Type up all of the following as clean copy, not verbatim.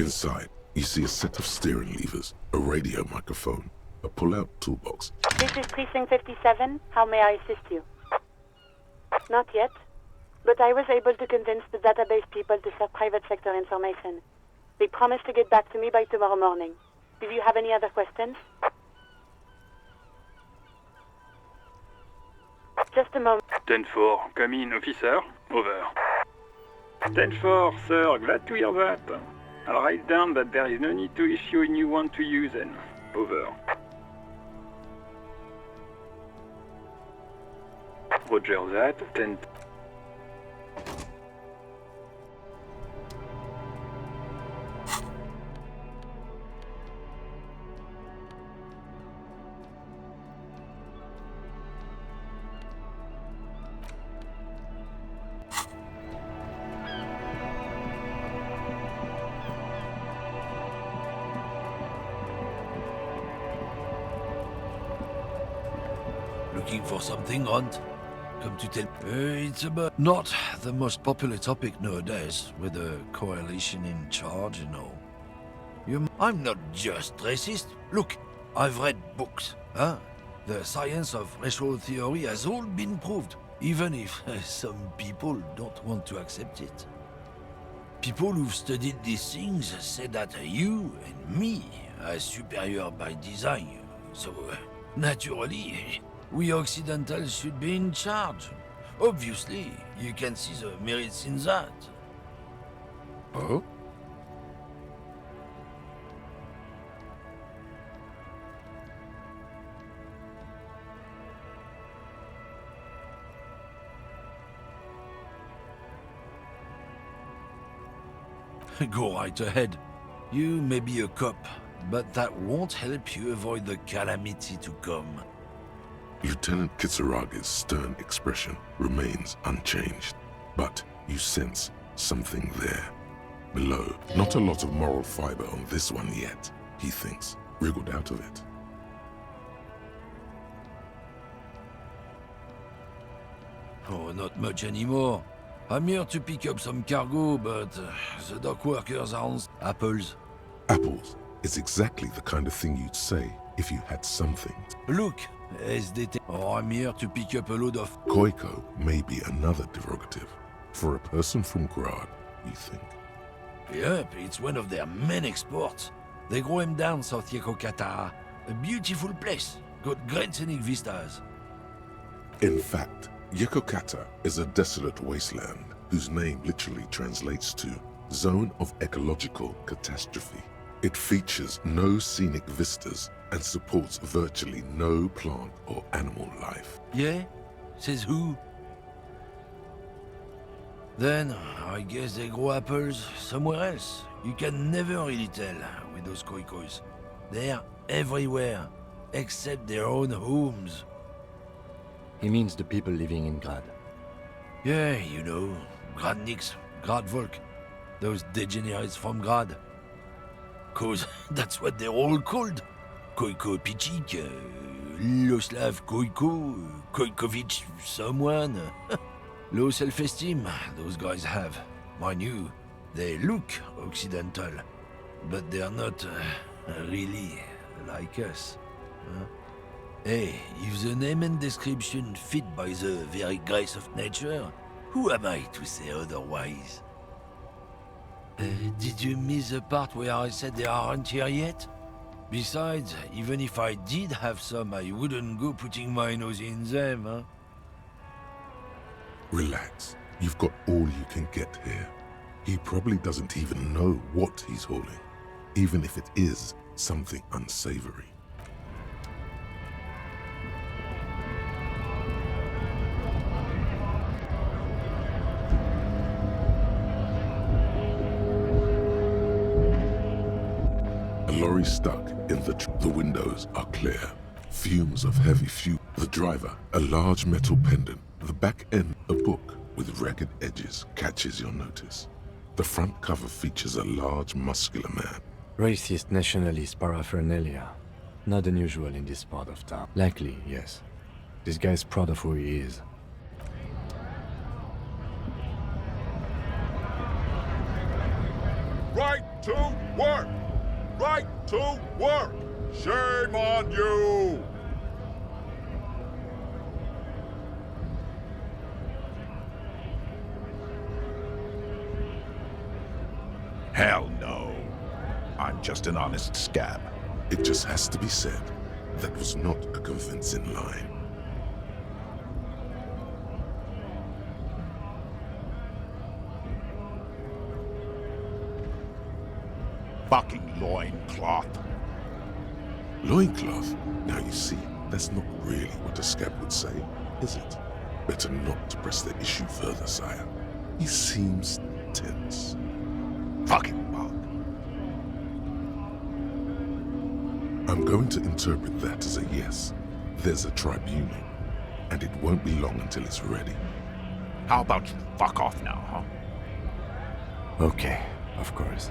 Inside, you see a set of steering levers, a radio microphone, a pull-out toolbox. This is Precinct 57. How may I assist you? Not yet, but I was able to convince the database people to share private sector information. They promised to get back to me by tomorrow morning. Do you have any other questions? Just a moment. 10-4, come in, officer. Over. 10-4, sir, glad to hear that. I'll write down that there is no need to issue a new one to you then. Over. Roger that, 10... Looking for something, Hunt? Come to tell... it's about... Not the most popular topic nowadays, with a coalition in charge, you know. I'm not just racist. Look, I've read books, huh? The science of racial theory has all been proved, even if some people don't want to accept it. People who've studied these things say that you and me are superior by design, so naturally... we Occidentals should be in charge. Obviously, you can see the merits in that. Oh? Go right ahead. You may be a cop, but that won't help you avoid the calamity to come. Lieutenant Kitsarage's stern expression remains unchanged, but you sense something there. Below, not a lot of moral fiber on this one yet, he thinks, wriggled out of it. Oh, not much anymore. I'm here to pick up some cargo, but the dock workers are on apples. Apples is exactly the kind of thing you'd say if you had something. Look, SDT. Oh, I'm here to pick up a load of... Koiko may be another derogative. For a person from Grad, you think. Yep, it's one of their main exports. They grow him down South Yekokata. A beautiful place. Got great scenic vistas. In fact, Yekokata is a desolate wasteland whose name literally translates to Zone of Ecological Catastrophe. It features no scenic vistas and supports virtually no plant or animal life. Yeah? Says who? Then, I guess they grow apples somewhere else. You can never really tell with those koikos. They're everywhere, except their own homes. He means the people living in Grad. Yeah, you know, Gradniks, Gradvolk, those degenerates from Grad. 'Cause that's what they're all called. Koiko Pichik, Loslav Koiko, Koikovich someone. Low self-esteem, those guys have. Mind you, they look Occidental, but they're not really like us. Huh? Hey, if the name and description fit by the very grace of nature, who am I to say otherwise? Did you miss the part where I said they aren't here yet? Besides, even if I did have some, I wouldn't go putting my nose in them, huh? Relax. You've got all you can get here. He probably doesn't even know what he's hauling, even if it is something unsavory. A lorry stuck in the windows are clear. Fumes of heavy fuel. The driver, a large metal pendant. The back end, a book with ragged edges, catches your notice. The front cover features a large, muscular man. Racist nationalist paraphernalia. Not unusual in this part of town. Likely, yes. This guy's proud of who he is. Right to to work! Right to work! Shame on you! Hell no. I'm just an honest scab. It just has to be said, that was not a convincing line. Fucking loincloth. Loincloth? Now you see, that's not really what a scab would say, is it? Better not to press the issue further, sire. He seems tense. Fucking bug. I'm going to interpret that as a yes. There's a tribunal, and it won't be long until it's ready. How about you fuck off now, huh? Okay, of course.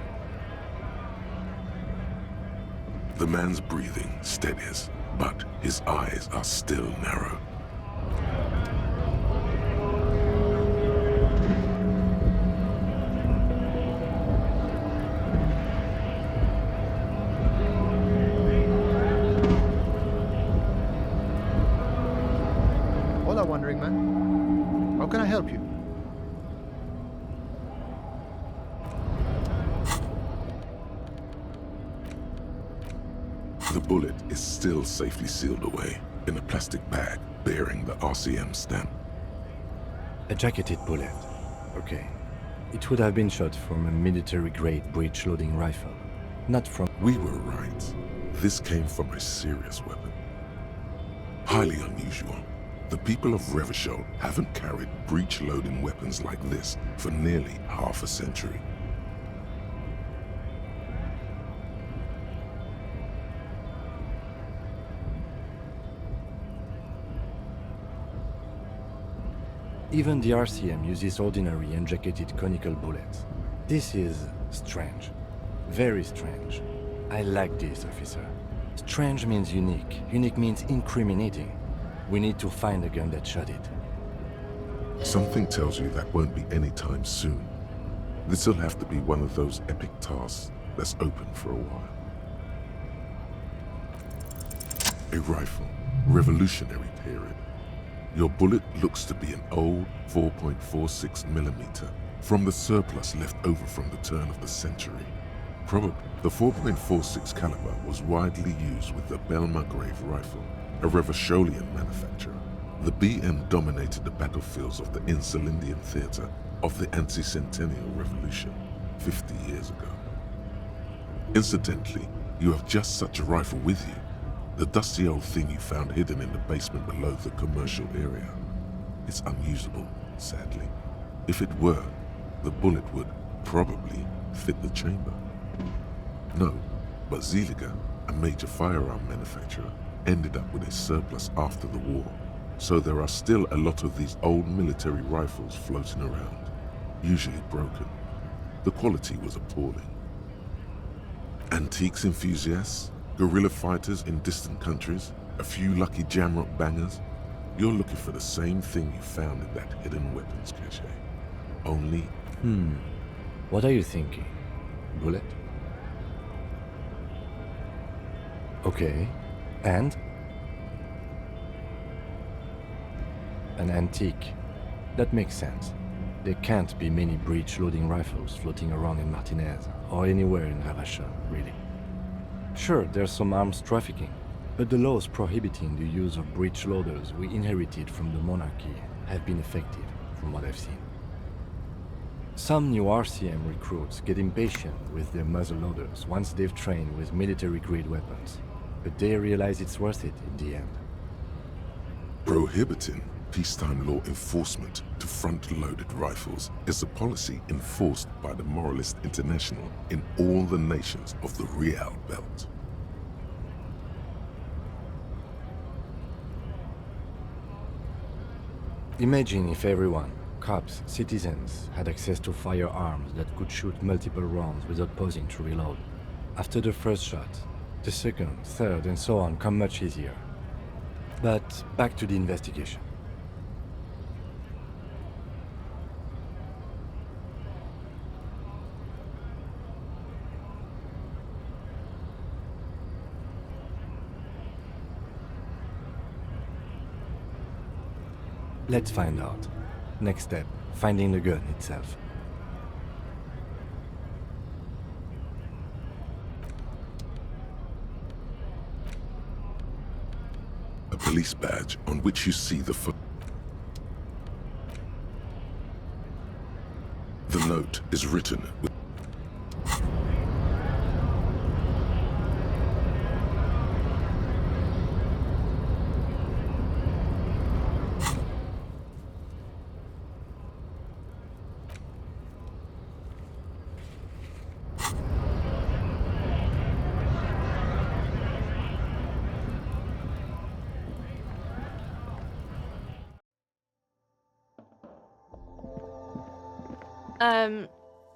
The man's breathing steadies, but his eyes are still narrow. Hola, wandering man. How can I help you? The bullet is still safely sealed away in a plastic bag bearing the RCM stamp. A jacketed bullet. Okay. It would have been shot from a military-grade breech-loading rifle, not from... We were right. This came from a serious weapon. Highly unusual. The people of Revachol haven't carried breech-loading weapons like this for nearly half a century. Even the RCM uses ordinary unjacketed conical bullets. This is strange. Very strange. I like this, officer. Strange means unique. Unique means incriminating. We need to find the gun that shot it. Something tells you that won't be anytime soon. This'll have to be one of those epic tasks that's open for a while. A rifle, Revolutionary period. Your bullet looks to be an old 4.46mm from the surplus left over from the turn of the century. Probably the 4.46 caliber was widely used with the Belmargrave rifle, a Revacholian manufacturer. The BM dominated the battlefields of the Insulindian theater of the anti-centennial revolution 50 years ago. Incidentally, you have just such a rifle with you. The dusty old thing you found hidden in the basement below the commercial area. It's unusable, sadly. If it were, the bullet would probably fit the chamber. No, but Zeliger, a major firearm manufacturer, ended up with a surplus after the war. So there are still a lot of these old military rifles floating around, usually broken. The quality was appalling. Antiques enthusiasts, guerrilla fighters in distant countries, a few lucky jamrock bangers. You're looking for the same thing you found in that hidden weapons cache. Only... What are you thinking? Bullet? Okay. And? An antique. That makes sense. There can't be many breech-loading rifles floating around in Martinez, or anywhere in Revachol, really. Sure, there's some arms trafficking, but the laws prohibiting the use of breech loaders we inherited from the monarchy have been effective, from what I've seen. Some new RCM recruits get impatient with their muzzle loaders once they've trained with military-grade weapons, but they realize it's worth it in the end. Prohibiting peacetime law enforcement to front-loaded rifles is a policy enforced by the Moralist International in all the nations of the Real Belt. Imagine if everyone, cops, citizens, had access to firearms that could shoot multiple rounds without pausing to reload. After the first shot, the second, third, and so on come much easier. But back to the investigation. Let's find out. Next step, finding the gun itself. A police badge on which you see the The note is written with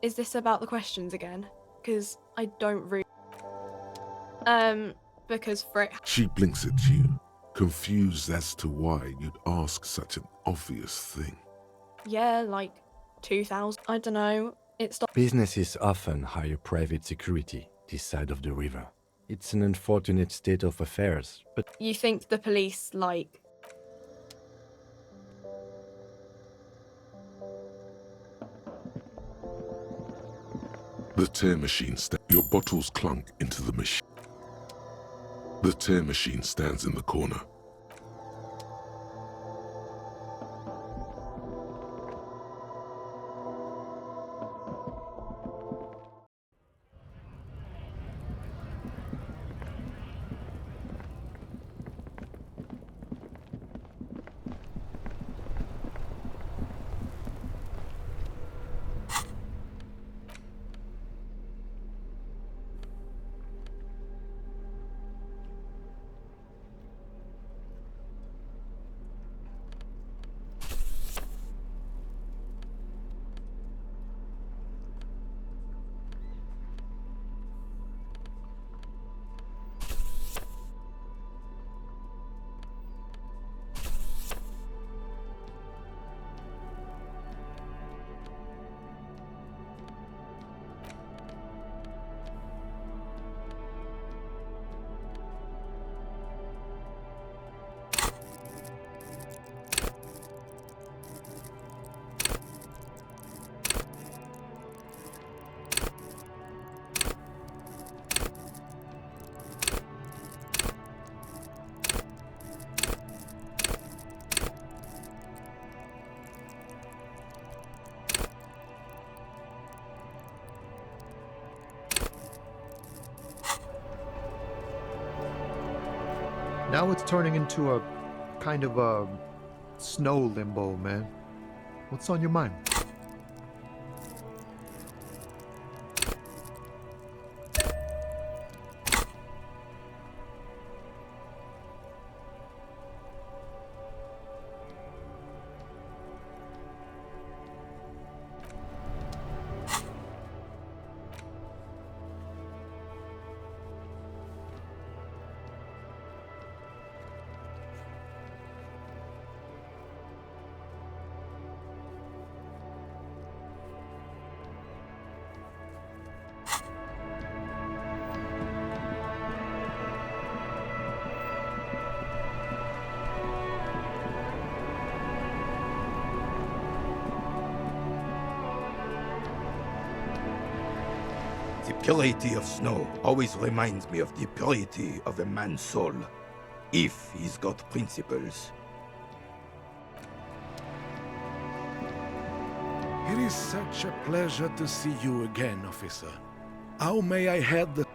Is this about the questions again? Because I don't really... because Frick... She blinks at you, confused as to why you'd ask such an obvious thing. Yeah, like 2,000. I don't know. It's not... Businesses often hire private security this side of the river. It's an unfortunate state of affairs, but You think the police, like... The tear machine your bottles clunk into the machine. The tear machine stands in the corner. Now it's turning into a kind of a snow limbo, man. What's on your mind? The purity of snow always reminds me of the purity of a man's soul, if he's got principles. It is such a pleasure to see you again, officer. How may I head the...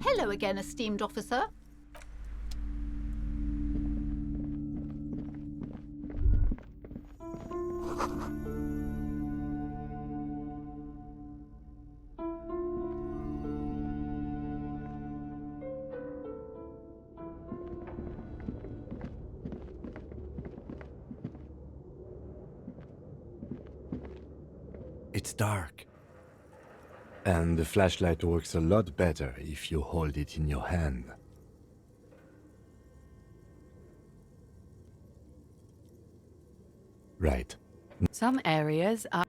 Hello again, esteemed officer. It's dark. And the flashlight works a lot better if you hold it in your hand. Right. Some areas are...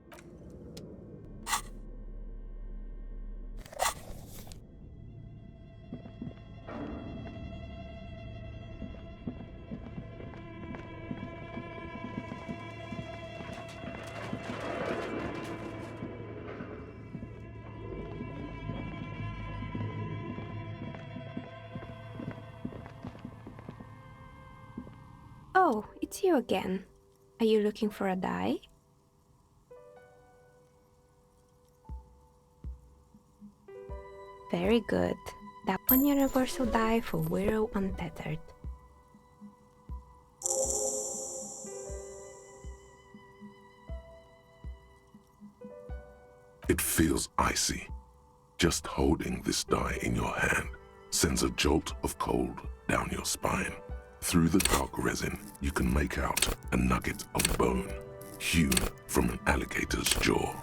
Oh, it's you again. Are you looking for a die? Very good. That one universal die for Wirral Untethered. It feels icy. Just holding this die in your hand sends a jolt of cold down your spine. Through the dark resin, you can make out a nugget of bone hewn from an alligator's jaw.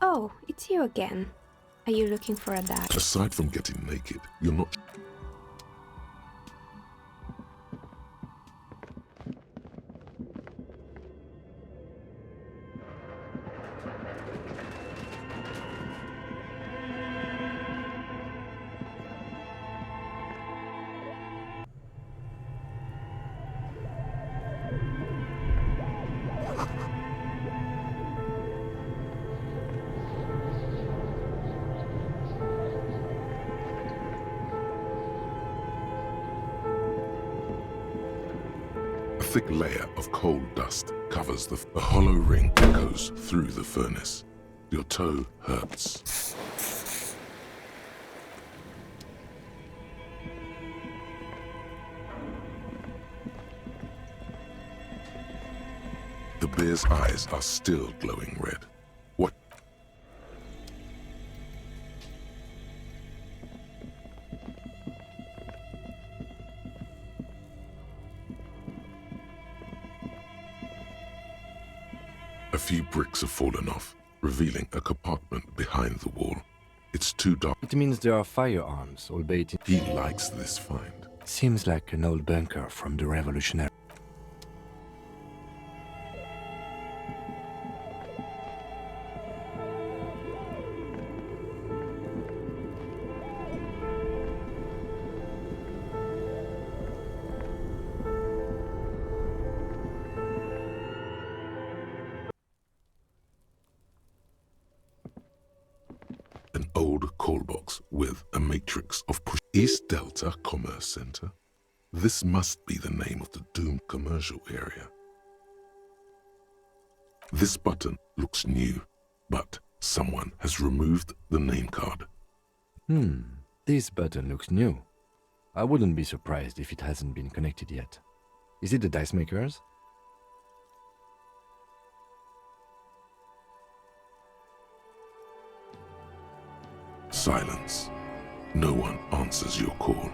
Oh, it's you again. Are you looking for a die? Aside from getting naked, you're not... A thick layer of coal dust covers a hollow ring echoes through the furnace. Your toe hurts. The bear's eyes are still glowing red. What? A few bricks have fallen off, revealing a compartment behind the wall. It's too dark. It means there are firearms, albeit He likes this find. seems like an old bunker from the Revolutionary. An old call box with a matrix of push. East Delta Commerce Center? This must be the name of the doomed commercial area. This button looks new, but someone has removed the name card. This button looks new. I wouldn't be surprised if it hasn't been connected yet. Is it the dice makers? Silence. No one answers your call.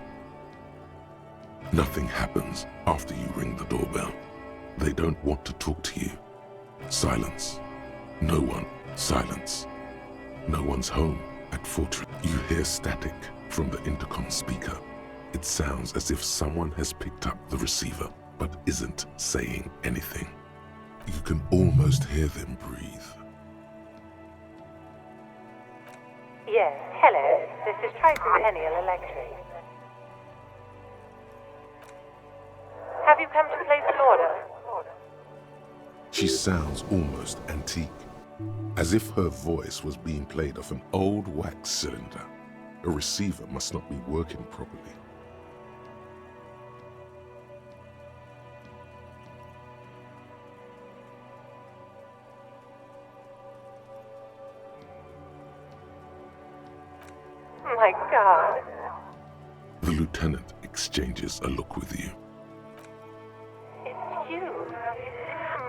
Nothing happens after you ring the doorbell. They don't want to talk to you. Silence. No one. Silence. No one's home at Fortress. You hear static from the intercom speaker. It sounds as if someone has picked up the receiver, but isn't saying anything. You can almost hear them breathe. Yes, hello. This is Tricentennial Electric. Have you come to place an order? She sounds almost antique, as if her voice was being played off an old wax cylinder. A receiver must not be working properly. My God. The lieutenant exchanges a look with you. It's you.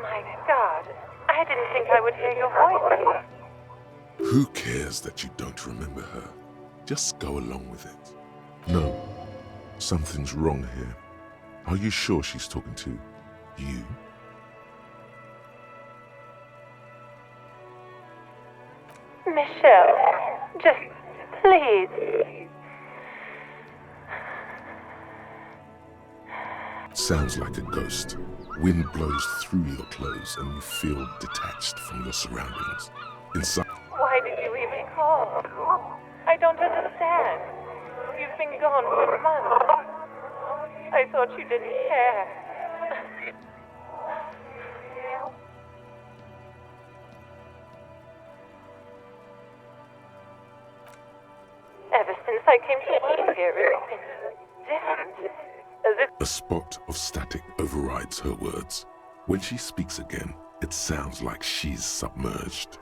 My God. I didn't think I would hear your voice. Who cares that you don't remember her? Just go along with it. No, something's wrong here. Are you sure she's talking to you? Michelle, just please. Sounds like a ghost. Wind blows through your clothes and you feel detached from your surroundings. Inside. Why did you even call? I don't understand. You've been gone for months. I thought you didn't care. Ever since I came to work here, it's been different. As if A spot of static overrides her words. When she speaks again, it sounds like she's submerged.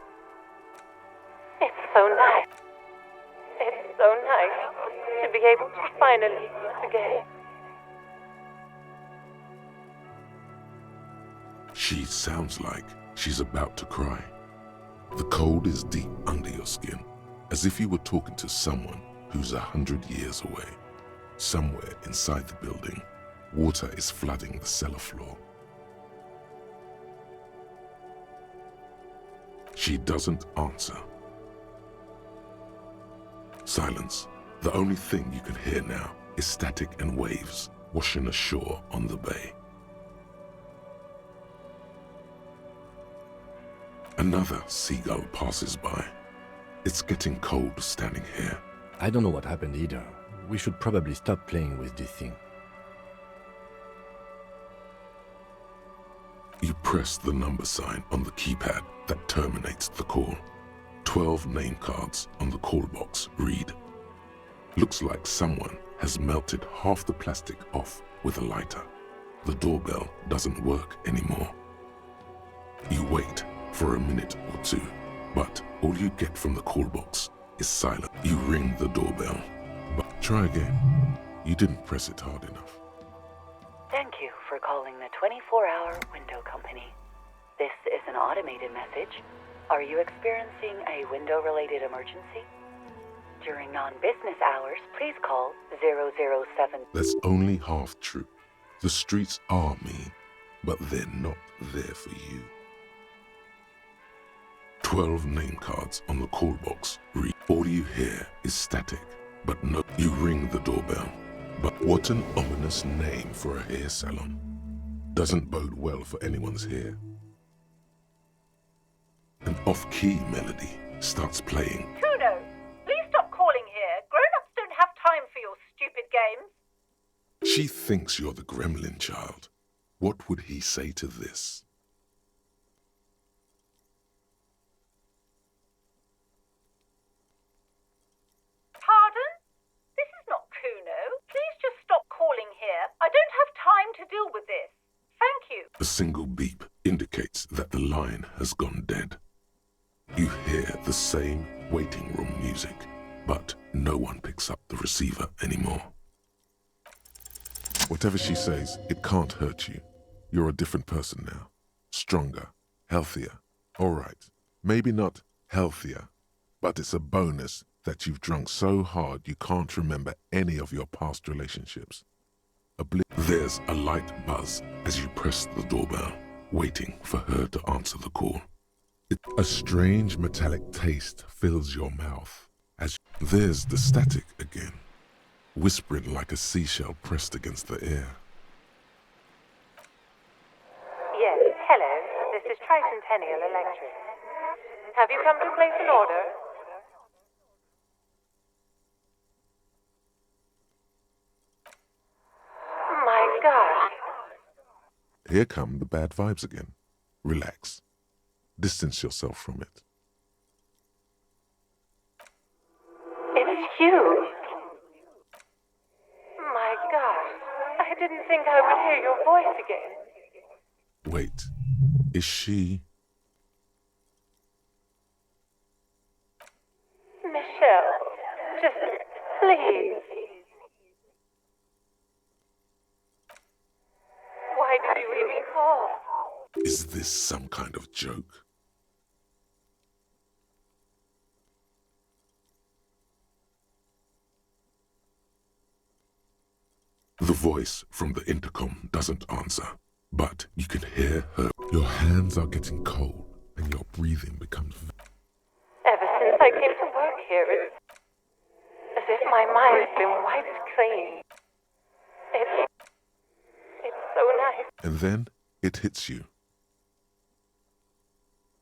it's so nice. It's so nice to be able to finally meet again. She sounds like she's about to cry. The cold is deep under your skin, as if you were talking to someone who's 100 years away. Somewhere inside the building, water is flooding the cellar floor. She doesn't answer. Silence. The only thing you can hear now is static and waves washing ashore on the bay. Another seagull passes by. It's getting cold standing here. I don't know what happened either. We should probably stop playing with this thing. You press the number sign on the keypad that terminates the call. 12 name cards on the call box read. Looks like someone has melted half the plastic off with a lighter. The doorbell doesn't work anymore. You wait for a minute or two, but all you get from the call box is silence. You ring the doorbell, but try again. You didn't press it hard enough. Thank you for calling the 24-hour window company. This is an automated message. Are you experiencing a window-related emergency? During non-business hours, please call 007. That's only half true. The streets are mean, but they're not there for you. 12 name cards on the call box read. All you hear is static, but no. You ring the doorbell, but what an ominous name for a hair salon. Doesn't bode well for anyone's hair. An off-key melody starts playing. Kuno, please stop calling here. Grown-ups don't have time for your stupid games. She thinks you're the gremlin child. What would he say to this? Pardon? This is not Kuno. Please just stop calling here. I don't have time to deal with this. Thank you. A single beep indicates that the line has gone dead. You hear the same waiting room music, but no one picks up the receiver anymore. Whatever she says, it can't hurt you. You're a different person now. Stronger, healthier. All right, maybe not healthier, but it's a bonus that you've drunk so hard you can't remember any of your past relationships. There's a light buzz as you press the doorbell, waiting for her to answer the call. A strange metallic taste fills your mouth as there's the static again, whispering like a seashell pressed against the air. Yes, hello. This is Tricentennial Electric. Have you come to place an order? My God. Here come the bad vibes again. Relax. Distance yourself from it. It's you. My God. I didn't think I would hear your voice again. Wait, is she? Michelle, just Is this some kind of joke? The voice from the intercom doesn't answer, but you can hear her. Your hands are getting cold and your breathing becomes... Ever since I came to work here, it's as if my mind's been wiped clean. It's so nice. And then it hits you.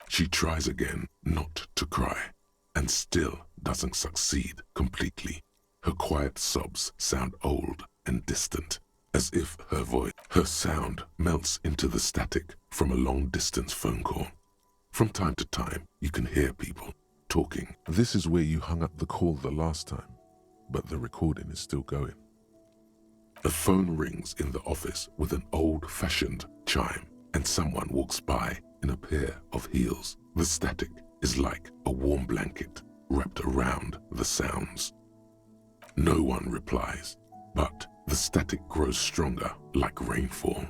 She tries again not to cry, and still doesn't succeed completely. Her quiet sobs sound old and distant, as if her sound melts into the static from a long-distance phone call. From time to time, you can hear people talking. This is where you hung up the call the last time, but the recording is still going. A phone rings in the office with an old-fashioned chime, and someone walks by in a pair of heels. The static is like a warm blanket wrapped around the sounds. No one replies, but the static grows stronger like rainfall.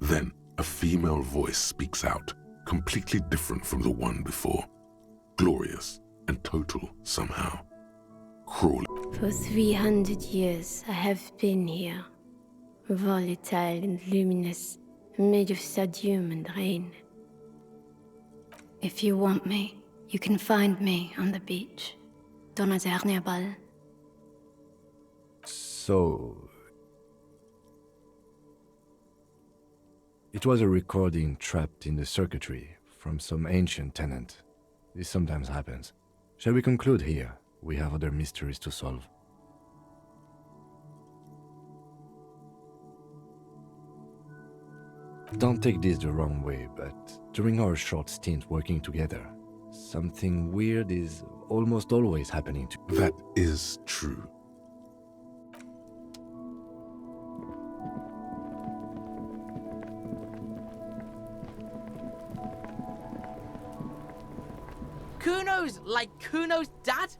Then a female voice speaks out, completely different from the one before. Glorious and total somehow. Cruel. For 300 years I have been here, volatile and luminous, made of sodium and rain. If you want me, you can find me on the beach. Dans la dernière balle. So... it was a recording trapped in the circuitry from some ancient tenant. This sometimes happens. Shall we conclude here? We have other mysteries to solve. Don't take this the wrong way, but during our short stint working together, something weird is almost always happening to you. That is true. Kuno's like Kuno's dad?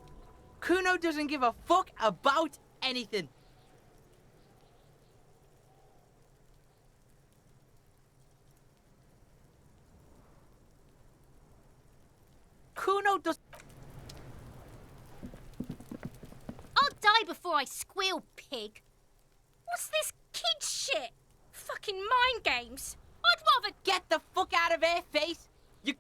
Kuno doesn't give a fuck about anything. Kuno does... I'll die before I squeal, pig. What's this kid shit? Fucking mind games. I'd rather get the fuck out of here, face. You...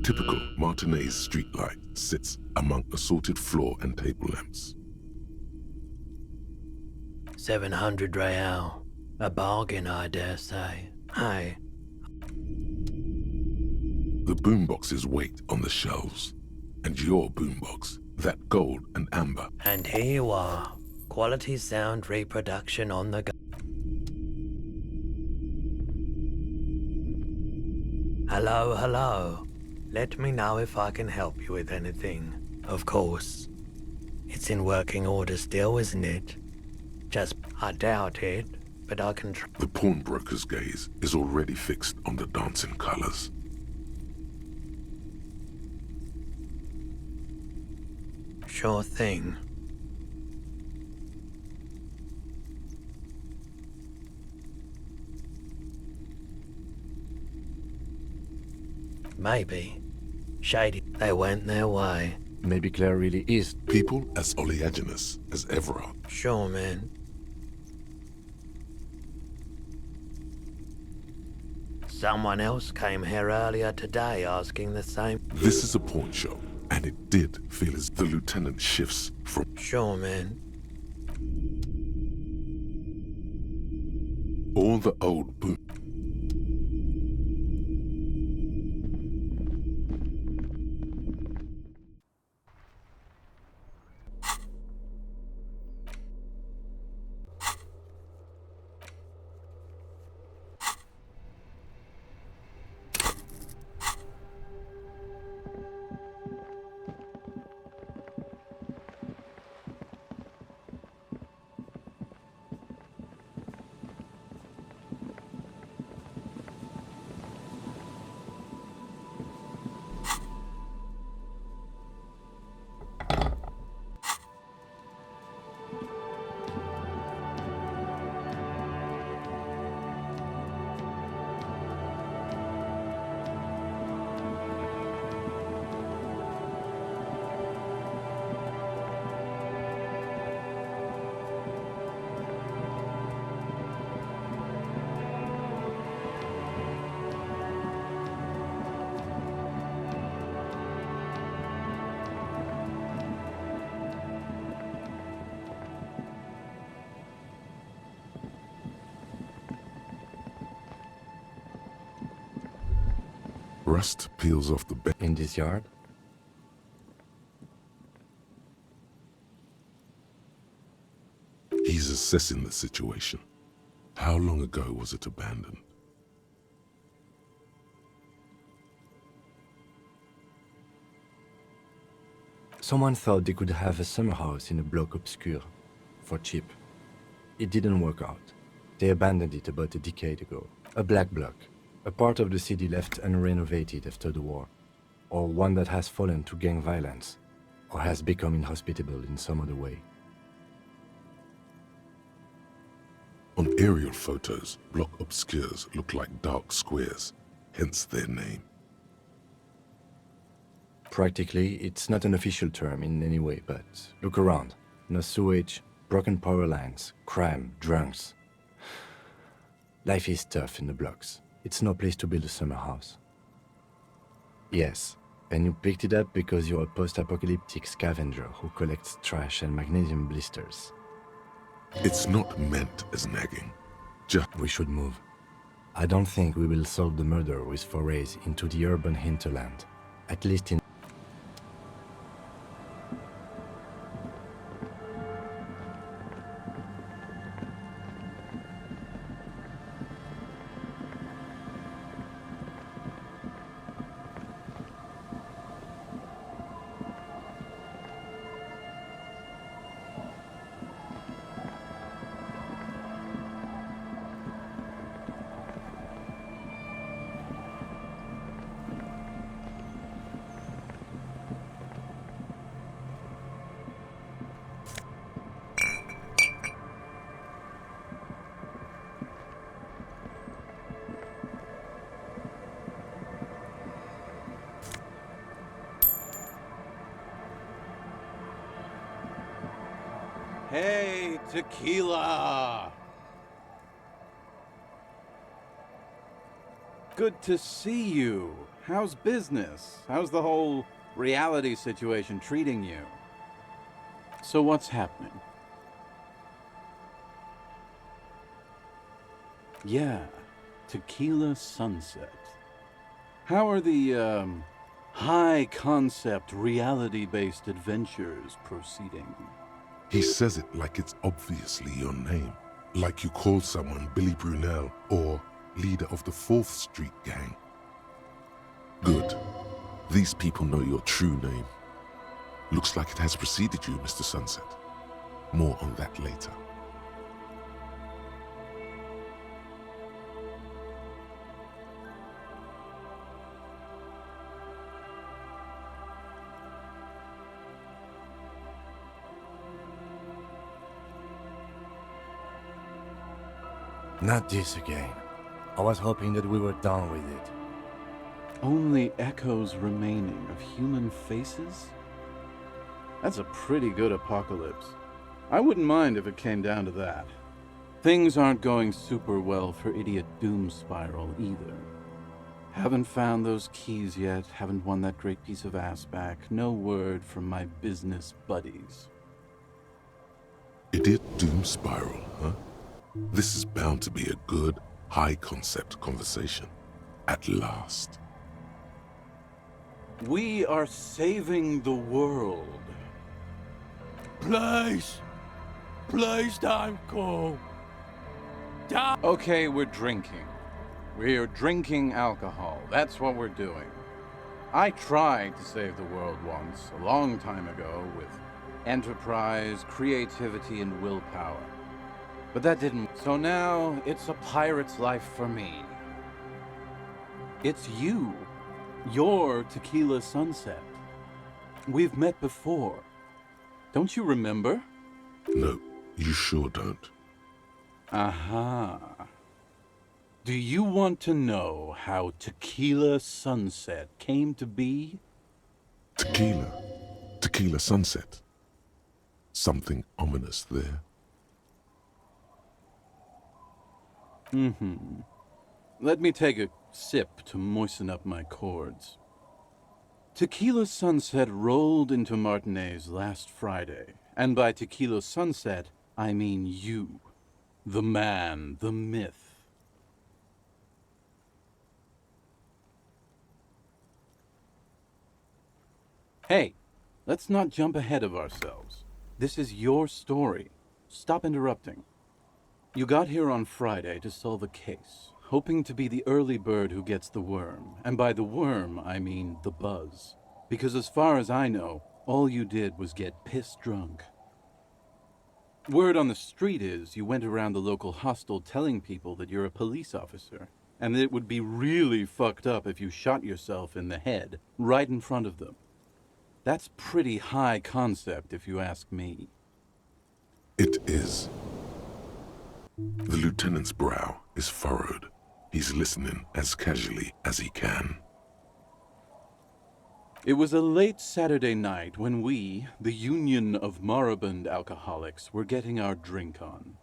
Typical Martinez streetlight sits among assorted floor and table lamps. 700 real. A bargain, I dare say. Hey. The boomboxes wait on the shelves. And your boombox, that gold and amber. And here you are. Quality sound reproduction on the go. Hello, hello. Let me know if I can help you with anything. Of course. It's in working order still, isn't it? Just, I doubt it, but I can try. The pawnbroker's gaze is already fixed on the dancing colors. Sure thing. Maybe. Shady. They went their way. Maybe Claire really is. People as oleaginous as Everard. Sure, man. Someone else came here earlier today asking the same. This is a pawn shop, And it did feel as the lieutenant shifts from Sure, man. all the old boom. Rust peels off the bed. In this yard? He's assessing the situation. How long ago was it abandoned? Someone thought they could have a summer house in a bloc obscure, for cheap. It didn't work out. They abandoned it about a decade ago. A black bloc, a part of the city left unrenovated after the war, or one that has fallen to gang violence, or has become inhospitable in some other way. On aerial photos, block obscures look like dark squares, hence their name. Practically, it's not an official term in any way, but look around. No sewage, broken power lines, crime, drunks. Life is tough in the blocks. It's no place to build a summer house. Yes, and you picked it up because you're a post-apocalyptic scavenger who collects trash and magnesium blisters. It's not meant as nagging. We should move. I don't think we will solve the murder with forays into the urban hinterland, at least in... Hey, tequila! Good to see you. How's business? How's the whole reality situation treating you? So what's happening? Yeah, Tequila Sunset. How are the, high-concept, reality-based adventures proceeding? He says it like it's obviously your name. Like you call someone Billy Brunel or leader of the 4th Street gang. Good. These people know your true name. Looks like it has preceded you, Mr. Sunset. More on that later. Not this again. I was hoping that we were done with it. Only echoes remaining of human faces? That's a pretty good apocalypse. I wouldn't mind if it came down to that. Things aren't going super well for Idiot Doom Spiral either. Haven't found those keys yet, haven't won that great piece of ass back. No word from my business buddies. Idiot doom spiral, huh? This is bound to be a good, high-concept conversation. At last. We are saving the world. Please! Please don't go! Okay, we're drinking. We're drinking alcohol. That's what we're doing. I tried to save the world once, a long time ago, with enterprise, creativity, and willpower. But that didn't. So now, it's a pirate's life for me. It's you. You're Tequila Sunset. We've met before. Don't you remember? No, you sure don't. Aha. Do you want to know how Tequila Sunset came to be? Tequila Sunset. Something ominous there. Let me take a sip to moisten up my chords. Tequila Sunset rolled into Martinez last Friday, and by Tequila Sunset, I mean you. The man, the myth. Hey, let's not jump ahead of ourselves. This is your story. Stop interrupting. You got here on Friday to solve a case, hoping to be the early bird who gets the worm. And by the worm, I mean the buzz. Because as far as I know, all you did was get piss drunk. Word on the street is you went around the local hostel telling people that you're a police officer, and that it would be really fucked up if you shot yourself in the head right in front of them. That's pretty high concept, if you ask me. It is. The lieutenant's brow is furrowed. He's listening as casually as he can. It was a late Saturday night when we, the Union of Moribund Alcoholics, were getting our drink on.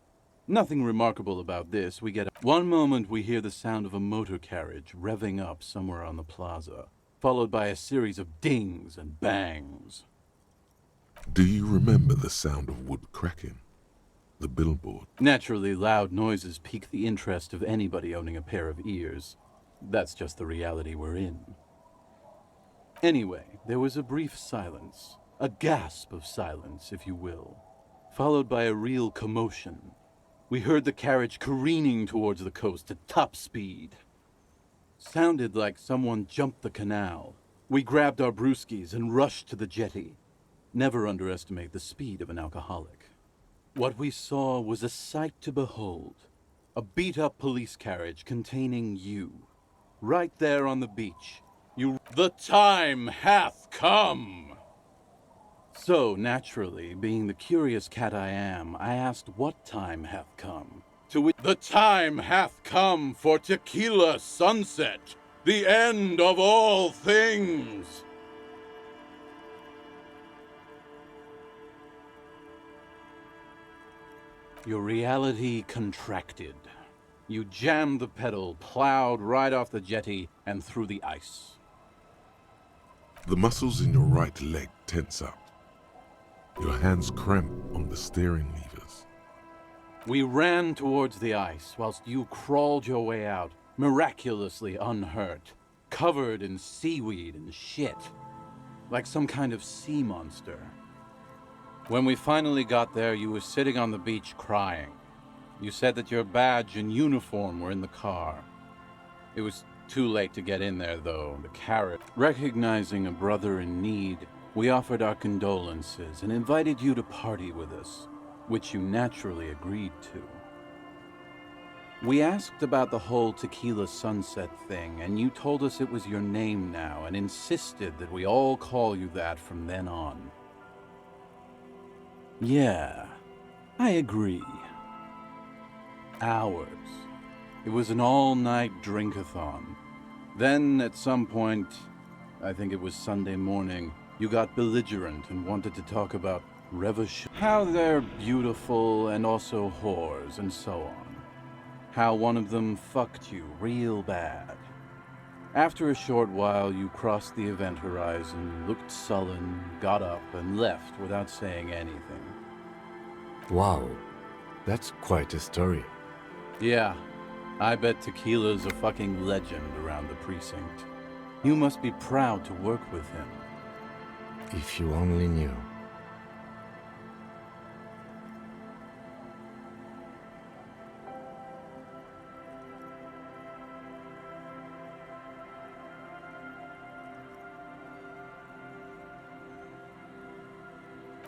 Nothing remarkable about this. One moment we hear the sound of a motor carriage revving up somewhere on the plaza, followed by a series of dings and bangs. Do you remember the sound of wood cracking? The billboard? Naturally, loud noises pique the interest of anybody owning a pair of ears. That's just the reality we're in. Anyway, there was a brief silence, a gasp of silence, if you will, followed by a real commotion. We heard the carriage careening towards the coast at top speed. Sounded like someone jumped the canal. We grabbed our brewskis and rushed to the jetty. Never underestimate the speed of an alcoholic. What we saw was a sight to behold. A beat-up police carriage containing you. Right there on the beach. The time hath come! So, naturally, being the curious cat I am, I asked what time hath come. To which the time hath come for Tequila Sunset, the end of all things! Your reality contracted. You jammed the pedal, plowed right off the jetty, and through the ice. The muscles in your right leg tense up. Your hands cramp on the steering levers. We ran towards the ice whilst you crawled your way out, miraculously unhurt, covered in seaweed and shit, like some kind of sea monster. When we finally got there, you were sitting on the beach crying. You said that your badge and uniform were in the car. It was too late to get in there, though. The carrot. Recognizing a brother in need, we offered our condolences and invited you to party with us, which you naturally agreed to. We asked about the whole Tequila Sunset thing, and you told us it was your name now and insisted that we all call you that from then on. Yeah, I agree. Hours. It was an all-night drink-a-thon. Then, at some point, I think it was Sunday morning, you got belligerent and wanted to talk about revolution. How they're beautiful and also whores and so on. How one of them fucked you real bad. After a short while, you crossed the event horizon, looked sullen, got up, and left without saying anything. Wow, that's quite a story. Yeah, I bet Tequila's a fucking legend around the precinct. You must be proud to work with him. If you only knew.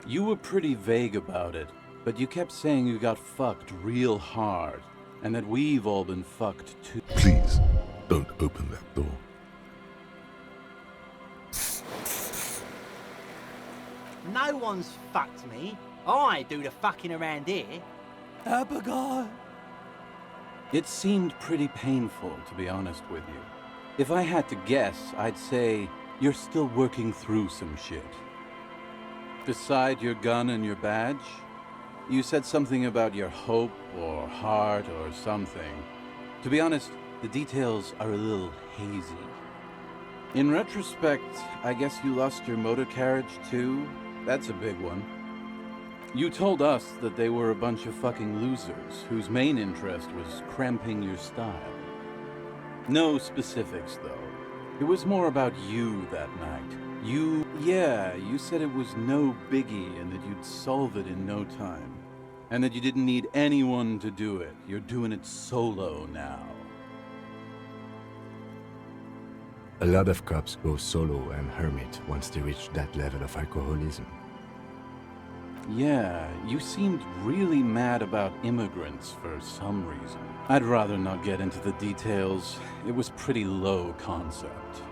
You were pretty vague about it, but you kept saying you got fucked real hard, and that we've all been fucked too. Please, don't open that door. No one's fucked me. I do the fucking around here. Abigail! It seemed pretty painful, to be honest with you. If I had to guess, I'd say you're still working through some shit. Beside your gun and your badge, you said something about your hope or heart or something. To be honest, the details are a little hazy. In retrospect, I guess you lost your motor carriage too? That's a big one. You told us that they were a bunch of fucking losers whose main interest was cramping your style. No specifics, though. It was more about you that night. You said it was no biggie and that you'd solve it in no time. And that you didn't need anyone to do it. You're doing it solo now. A lot of cops go solo and hermit once they reach that level of alcoholism. Yeah, you seemed really mad about immigrants for some reason. I'd rather not get into the details. It was pretty low concept.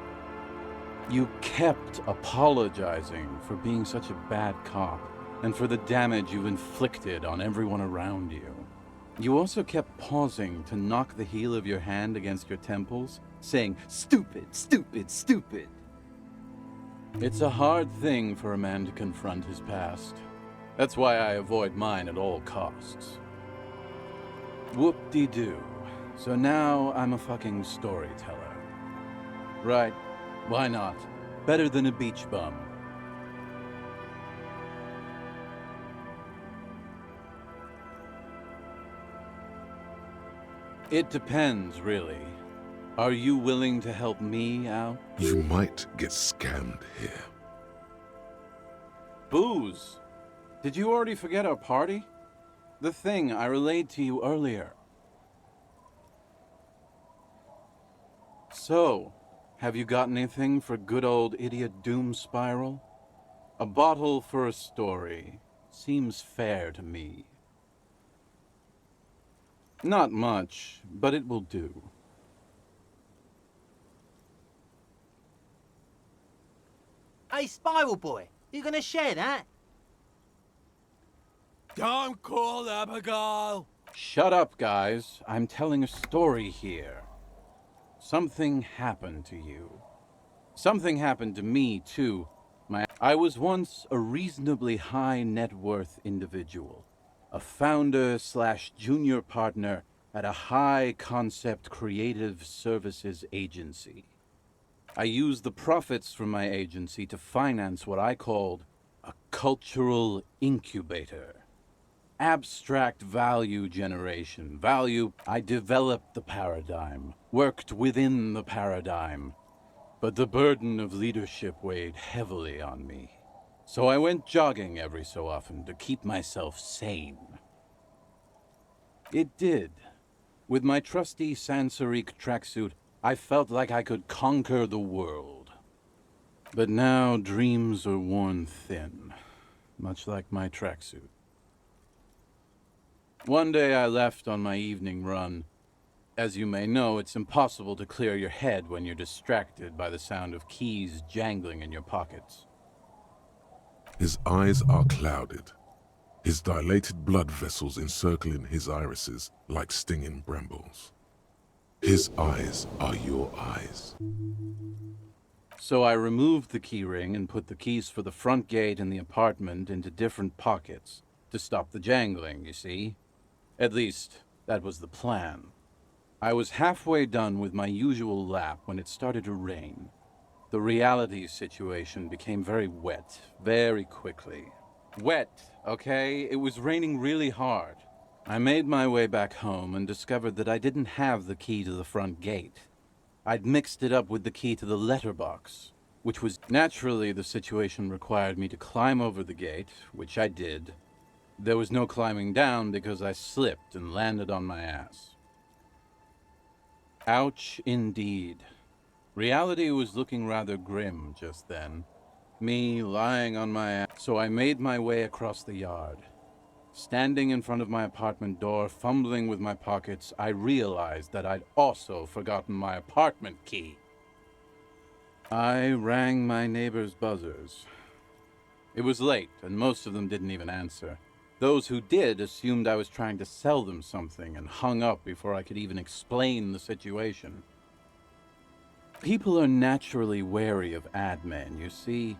You kept apologizing for being such a bad cop and for the damage you've inflicted on everyone around you. You also kept pausing to knock the heel of your hand against your temples, saying, "Stupid, stupid, stupid." It's a hard thing for a man to confront his past. That's why I avoid mine at all costs. Whoop-de-doo. So now I'm a fucking storyteller. Right, why not? Better than a beach bum. It depends, really. Are you willing to help me out? You might get scammed here. Booze! Did you already forget our party? The thing I relayed to you earlier. So, have you got anything for good old idiot Doom Spiral? A bottle for a story. Seems fair to me. Not much, but it will do. Hey, Spiral Boy, you gonna share that? Don't call Abigail! Shut up, guys. I'm telling a story here. Something happened to you. Something happened to me, too. I was once a reasonably high net worth individual. A founder/junior partner at a high-concept creative services agency. I used the profits from my agency to finance what I called a cultural incubator. Abstract value generation. I developed the paradigm, worked within the paradigm, but the burden of leadership weighed heavily on me. So I went jogging every so often to keep myself sane. It did. With my trusty Sansarique tracksuit, I felt like I could conquer the world. But now dreams are worn thin, much like my tracksuit. One day I left on my evening run. As you may know, it's impossible to clear your head when you're distracted by the sound of keys jangling in your pockets. His eyes are clouded, his dilated blood vessels encircling his irises like stinging brambles. His eyes are your eyes. So I removed the key ring and put the keys for the front gate and the apartment into different pockets to stop the jangling, you see. At least, that was the plan. I was halfway done with my usual lap when it started to rain. The reality situation became very wet, very quickly. Wet, okay? It was raining really hard. I made my way back home and discovered that I didn't have the key to the front gate. I'd mixed it up with the key to the letterbox, which was naturally the situation required me to climb over the gate, which I did. There was no climbing down because I slipped and landed on my ass. Ouch, indeed. Reality was looking rather grim just then. Me lying on my ass. So I made my way across the yard. Standing in front of my apartment door, fumbling with my pockets, I realized that I'd also forgotten my apartment key. I rang my neighbors' buzzers. It was late, and most of them didn't even answer. Those who did assumed I was trying to sell them something and hung up before I could even explain the situation. People are naturally wary of ad men, you see.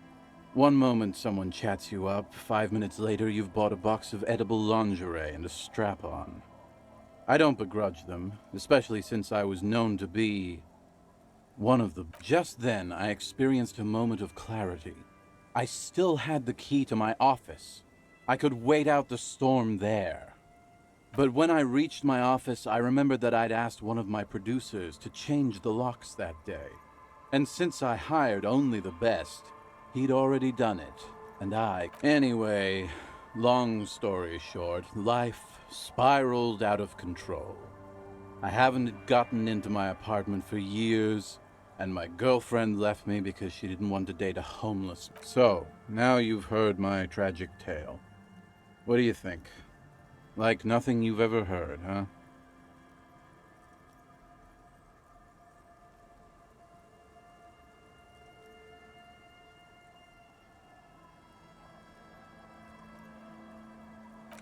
One moment someone chats you up, 5 minutes later you've bought a box of edible lingerie and a strap-on. I don't begrudge them, especially since I was known to be one of them. Just then I experienced a moment of clarity. I still had the key to my office. I could wait out the storm there. But when I reached my office, I remembered that I'd asked one of my producers to change the locks that day. And since I hired only the best, he'd already done it, and Anyway, long story short, life spiraled out of control. I haven't gotten into my apartment for years, and my girlfriend left me because she didn't want to date a homeless. So, now you've heard my tragic tale. What do you think? Like nothing you've ever heard, huh?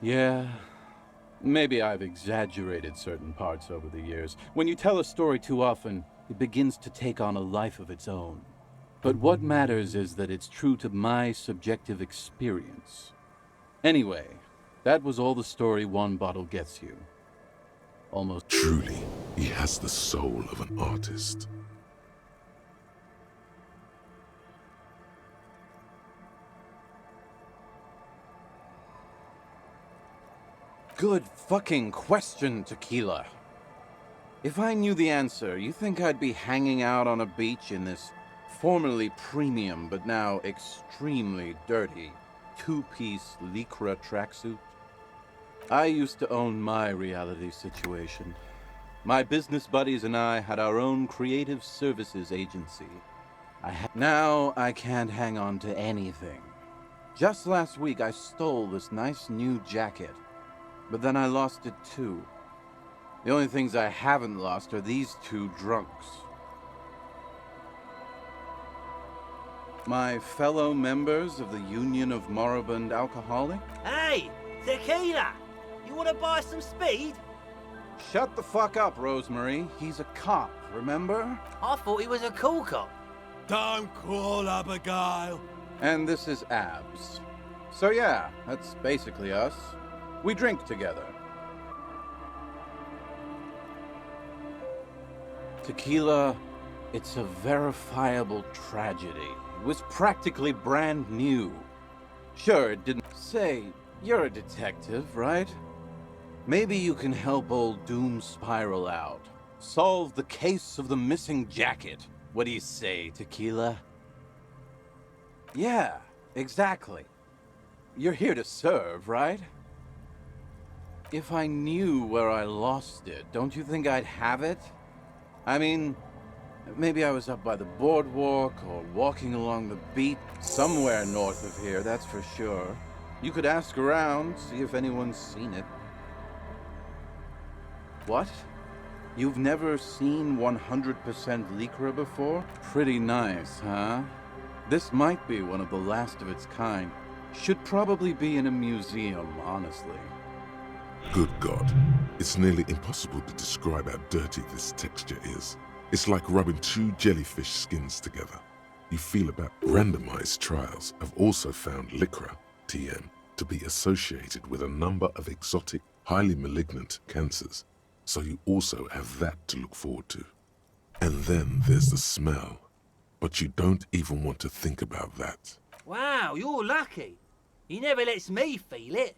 Yeah, maybe I've exaggerated certain parts over the years. When you tell a story too often, it begins to take on a life of its own. But what matters is that it's true to my subjective experience. Anyway, that was all the story one bottle gets you. Almost. Truly, he has the soul of an artist. Good fucking question, Tequila. If I knew the answer, you think I'd be hanging out on a beach in this formerly premium but now extremely dirty two-piece lycra tracksuit? I used to own my reality situation. My business buddies and I had our own creative services agency. Now I can't hang on to anything. Just last week I stole this nice new jacket, but then I lost it too. The only things I haven't lost are these two drunks. My fellow members of the Union of Moribund Alcoholic? Hey, Tequila! You want to buy some speed? Shut the fuck up, Rosemary. He's a cop, remember? I thought he was a cool cop. Don't call Abigail. And this is Abs. So yeah, that's basically us. We drink together. Tequila, it's a verifiable tragedy. It was practically brand new. Sure, it didn't... Say, you're a detective, right? Maybe you can help old Doom Spiral out. Solve the case of the missing jacket. What do you say, Tequila? Yeah, exactly. You're here to serve, right? If I knew where I lost it, don't you think I'd have it? I mean, maybe I was up by the boardwalk or walking along the beach. Somewhere north of here, that's for sure. You could ask around, see if anyone's seen it. What? You've never seen 100% lycra before? Pretty nice, huh? This might be one of the last of its kind. Should probably be in a museum, honestly. Good God, it's nearly impossible to describe how dirty this texture is. It's like rubbing two jellyfish skins together. You feel about randomized trials have also found lycra, TM, to be associated with a number of exotic, highly malignant cancers, so you also have that to look forward to. And then there's the smell, but you don't even want to think about that. Wow, you're lucky. He never lets me feel it.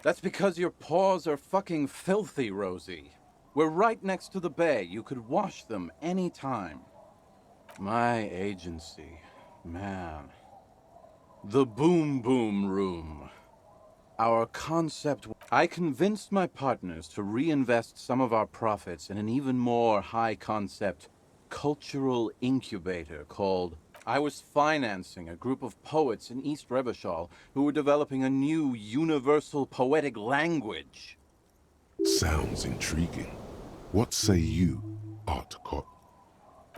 That's because your paws are fucking filthy, Rosie. We're right next to the bay. You could wash them any time. My agency, man. The Boom Boom Room. Our concept... I convinced my partners to reinvest some of our profits in an even more high-concept cultural incubator called... I was financing a group of poets in East Revachol who were developing a new universal poetic language. Sounds intriguing. What say you, Art Cop?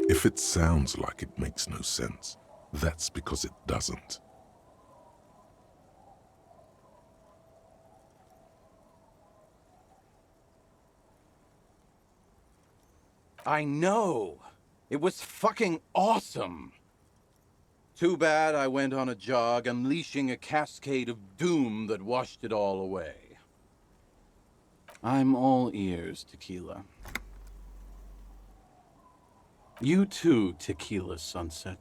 If it sounds like it makes no sense, that's because it doesn't. I know! It was fucking awesome! Too bad I went on a jog, unleashing a cascade of doom that washed it all away. I'm all ears, Tequila. You too, Tequila Sunset.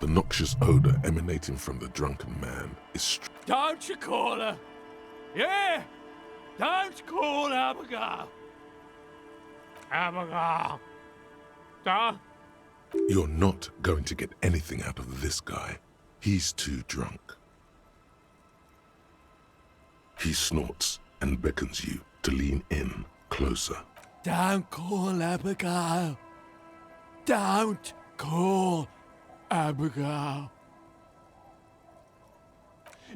The noxious odor emanating from the drunken man is Don't you call her! Yeah! Don't call Abigail! Abigail! Don't! You're not going to get anything out of this guy. He's too drunk. He snorts and beckons you to lean in closer. Don't call Abigail! Don't call Abigail!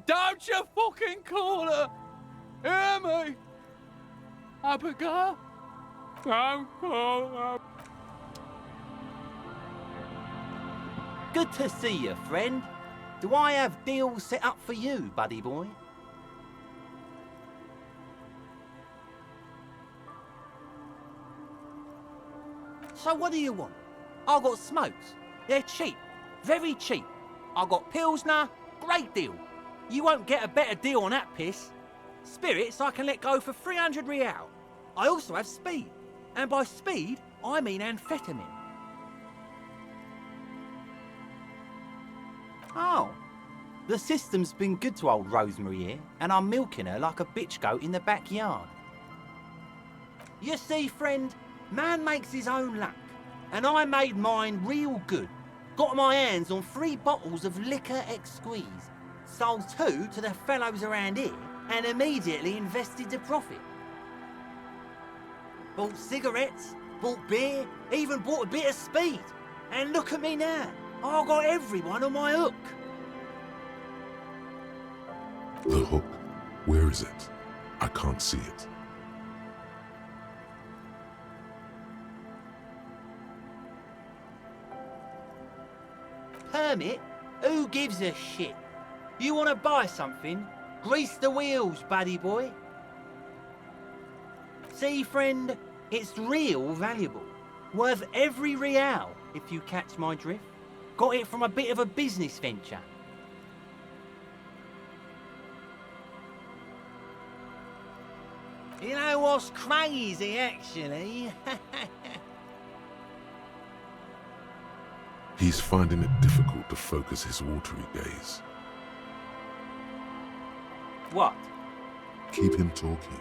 Don't you fucking call her! Hear me? Abigail? Don't call her! Good to see you, friend. Do I have deals set up for you, buddy boy? So what do you want? I got smokes. They're cheap. Very cheap. I got Pilsner. Great deal. You won't get a better deal on that piss. Spirits I can let go for 300 real. I also have speed. And by speed, I mean amphetamine. Oh. The system's been good to old Rosemary here, and I'm milking her like a bitch goat in the backyard. You see, friend, man makes his own luck, and I made mine real good. Got my hands on 3 bottles of liquor ex-squeeze, sold 2 to the fellows around here, and immediately invested the profit. Bought cigarettes, bought beer, even bought a bit of speed. And look at me now, I got everyone on my hook. The hook? Where is it? I can't see it. Permit? Who gives a shit? You want to buy something? Grease the wheels, buddy boy. See, friend, it's real valuable. Worth every real, if you catch my drift. Got it from a bit of a business venture. You know what's crazy, actually? He's finding it difficult to focus his watery gaze. What? Keep him talking.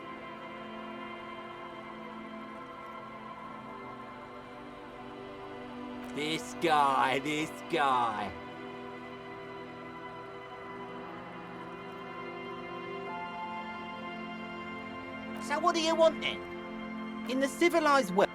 This guy. So what do you want then? In the civilized world?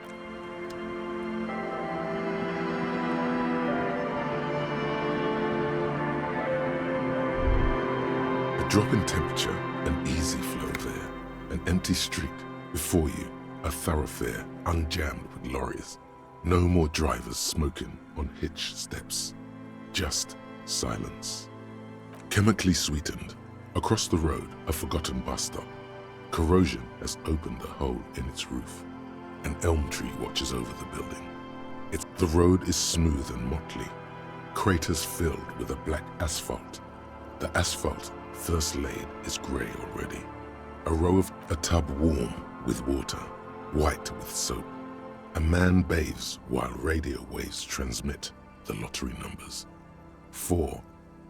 A drop in temperature, an easy flow there. An empty street. Before you, a thoroughfare unjammed with lorries. No more drivers smoking on hitch steps. Just silence. Chemically sweetened. Across the road, a forgotten bus stop. Corrosion has opened a hole in its roof. An elm tree watches over the building. The road is smooth and motley. Craters filled with a black asphalt. The asphalt, first laid, is grey already. A tub warm with water, white with soap. A man bathes while radio waves transmit the lottery numbers. 4,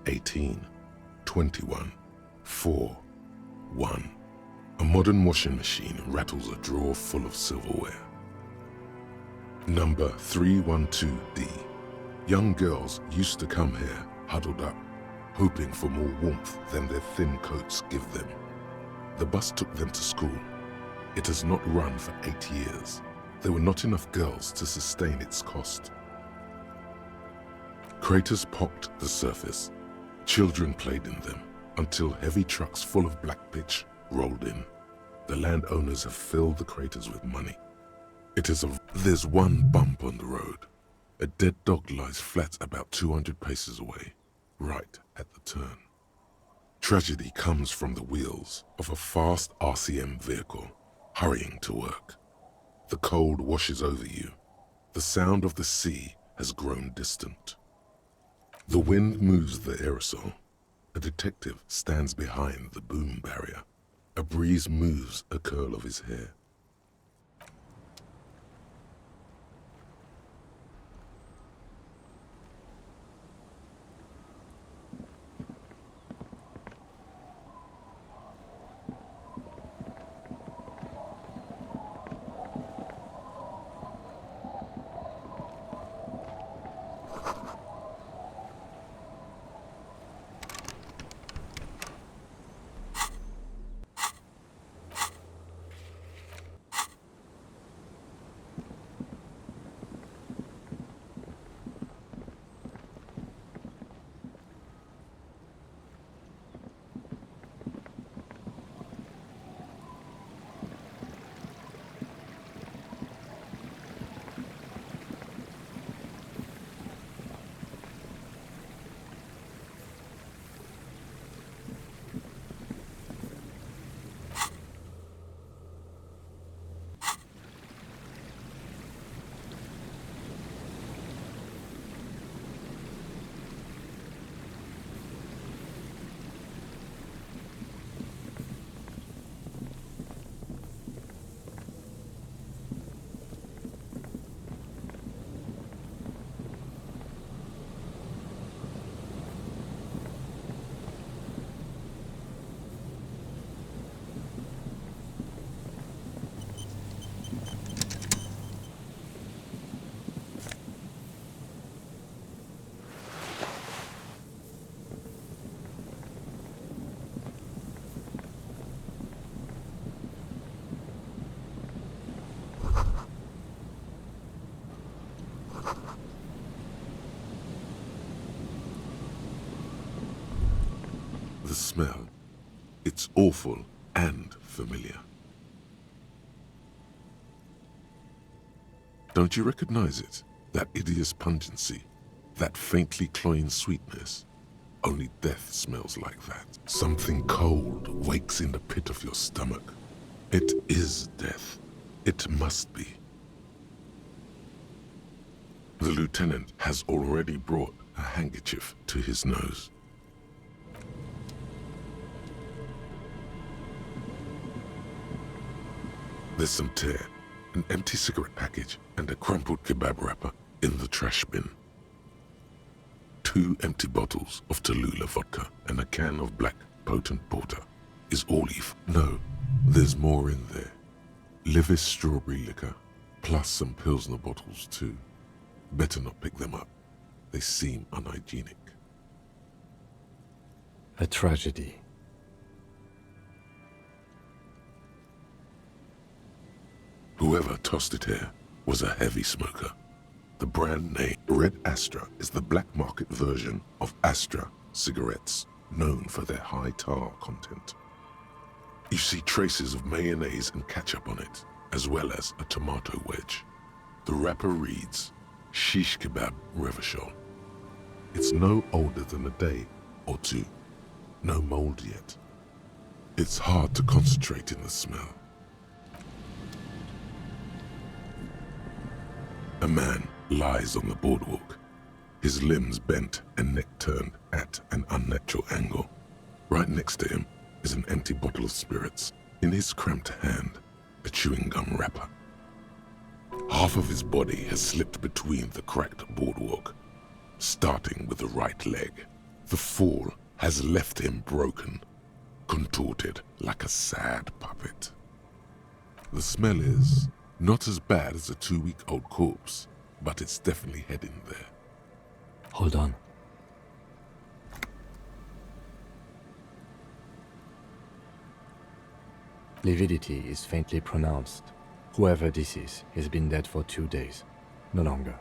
18, 21, 4, 1. A modern washing machine rattles a drawer full of silverware. Number 312D. Young girls used to come here, huddled up, hoping for more warmth than their thin coats give them. The bus took them to school. It has not run for 8 years. There were not enough girls to sustain its cost. Craters pocked the surface. Children played in them until heavy trucks full of black pitch rolled in. The landowners have filled the craters with money. There's one bump on the road. A dead dog lies flat about 200 paces away, right at the turn. Tragedy comes from the wheels of a fast RCM vehicle, hurrying to work. The cold washes over you. The sound of the sea has grown distant. The wind moves the aerosol. A detective stands behind the boom barrier. A breeze moves a curl of his hair. The smell, it's awful and familiar. Don't you recognize it? That hideous pungency, that faintly cloying sweetness. Only death smells like that. Something cold wakes in the pit of your stomach. It is death. It must be. The lieutenant has already brought a handkerchief to his nose. There's some tear, an empty cigarette package, and a crumpled kebab wrapper in the trash bin. 2 empty bottles of Tallulah vodka and a can of black potent porter is all Eve. No, there's more in there. Livis strawberry liquor, plus some Pilsner bottles too. Better not pick them up. They seem unhygienic. A tragedy. Whoever tossed it here was a heavy smoker. The brand name Red Astra is the black market version of Astra cigarettes, known for their high tar content. You see traces of mayonnaise and ketchup on it, as well as a tomato wedge. The wrapper reads, Shish Kebab Revachol. It's no older than a day or two. No mold yet. It's hard to concentrate in the smell. A man lies on the boardwalk, his limbs bent and neck turned at an unnatural angle. Right next to him is an empty bottle of spirits. In his cramped hand, a chewing gum wrapper. Half of his body has slipped between the cracked boardwalk, starting with the right leg. The fall has left him broken, contorted like a sad puppet. The smell is not as bad as a 2-week-old corpse, but it's definitely heading there. Hold on. Lividity is faintly pronounced. Whoever this is has been dead for 2 days. No longer.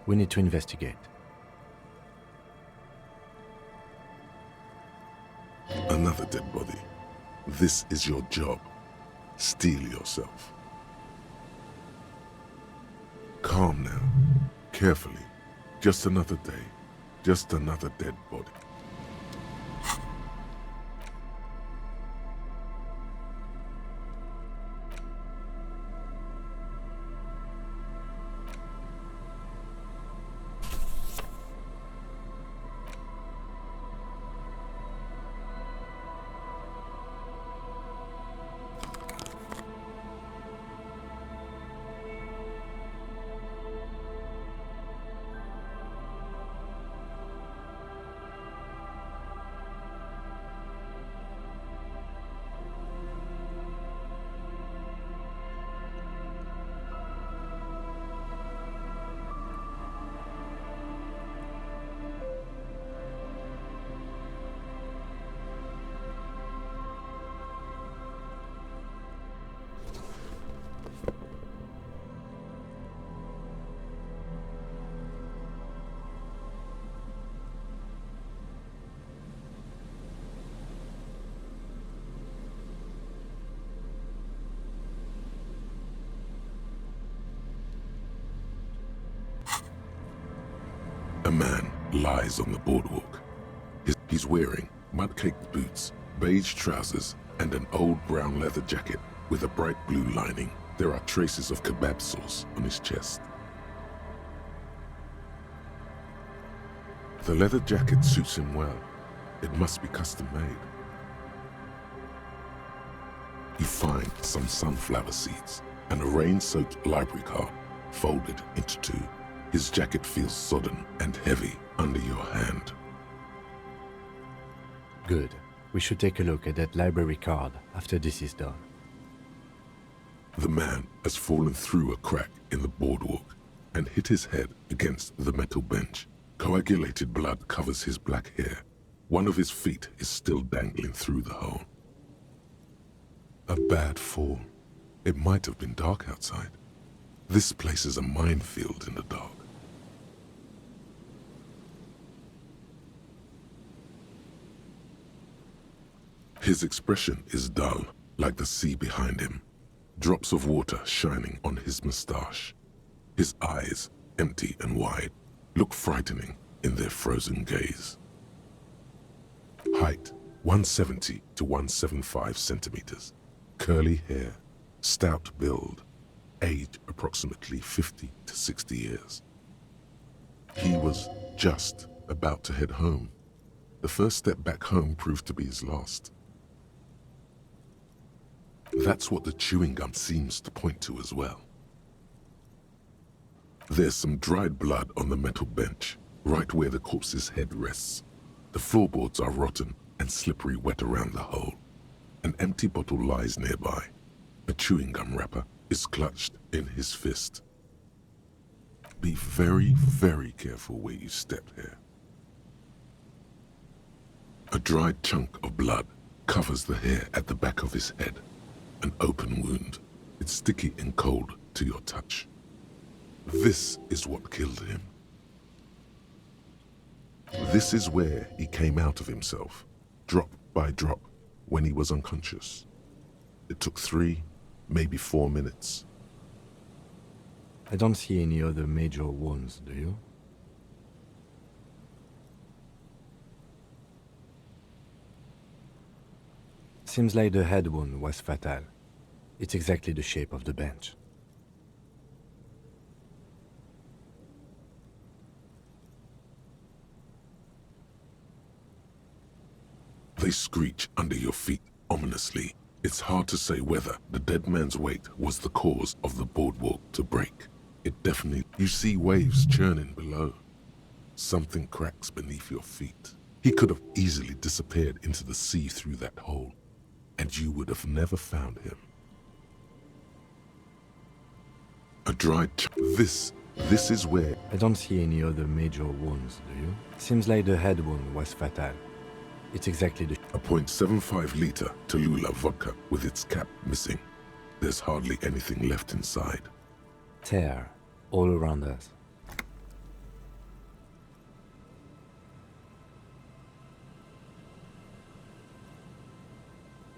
We need to investigate. Another dead body. This is your job. Steel yourself. Calm now. Carefully. Just another day. Just another dead body. A man lies on the boardwalk. He's wearing mud-caked boots, beige trousers, and an old brown leather jacket with a bright blue lining. There are traces of kebab sauce on his chest. The leather jacket suits him well. It must be custom-made. You find some sunflower seeds and a rain-soaked library card folded into two. His jacket feels sodden and heavy under your hand. Good. We should take a look at that library card after this is done. The man has fallen through a crack in the boardwalk and hit his head against the metal bench. Coagulated blood covers his black hair. One of his feet is still dangling through the hole. A bad fall. It might have been dark outside. This place is a minefield in the dark. His expression is dull, like the sea behind him. Drops of water shining on his mustache. His eyes, empty and wide, look frightening in their frozen gaze. Height, 170 to 175 centimeters. Curly hair, stout build. Age approximately 50 to 60 years. He was just about to head home. The first step back home proved to be his last. That's what the chewing gum seems to point to as well. There's some dried blood on the metal bench, right where the corpse's head rests. The floorboards are rotten and slippery wet around the hole. An empty bottle lies nearby. A chewing gum wrapper is clutched in his fist. Be very, very careful where you step here. A dried chunk of blood covers the hair at the back of his head. An open wound. It's sticky and cold to your touch. This is what killed him. This is where he came out of himself, drop by drop, when he was unconscious. It took 3, maybe 4 minutes. I don't see any other major wounds, do you? Seems like the head wound was fatal. It's exactly the shape of the bench. They screech under your feet ominously. It's hard to say whether the dead man's weight was the cause of the boardwalk to break. It definitely... You see waves churning below. Something cracks beneath your feet. He could have easily disappeared into the sea through that hole, and you would have never found him. A dried... This is where... I don't see any other major wounds, do you? Seems like the head wound was fatal. It's exactly the... A .75 liter Tallulah vodka with its cap missing. There's hardly anything left inside. Tear all around us.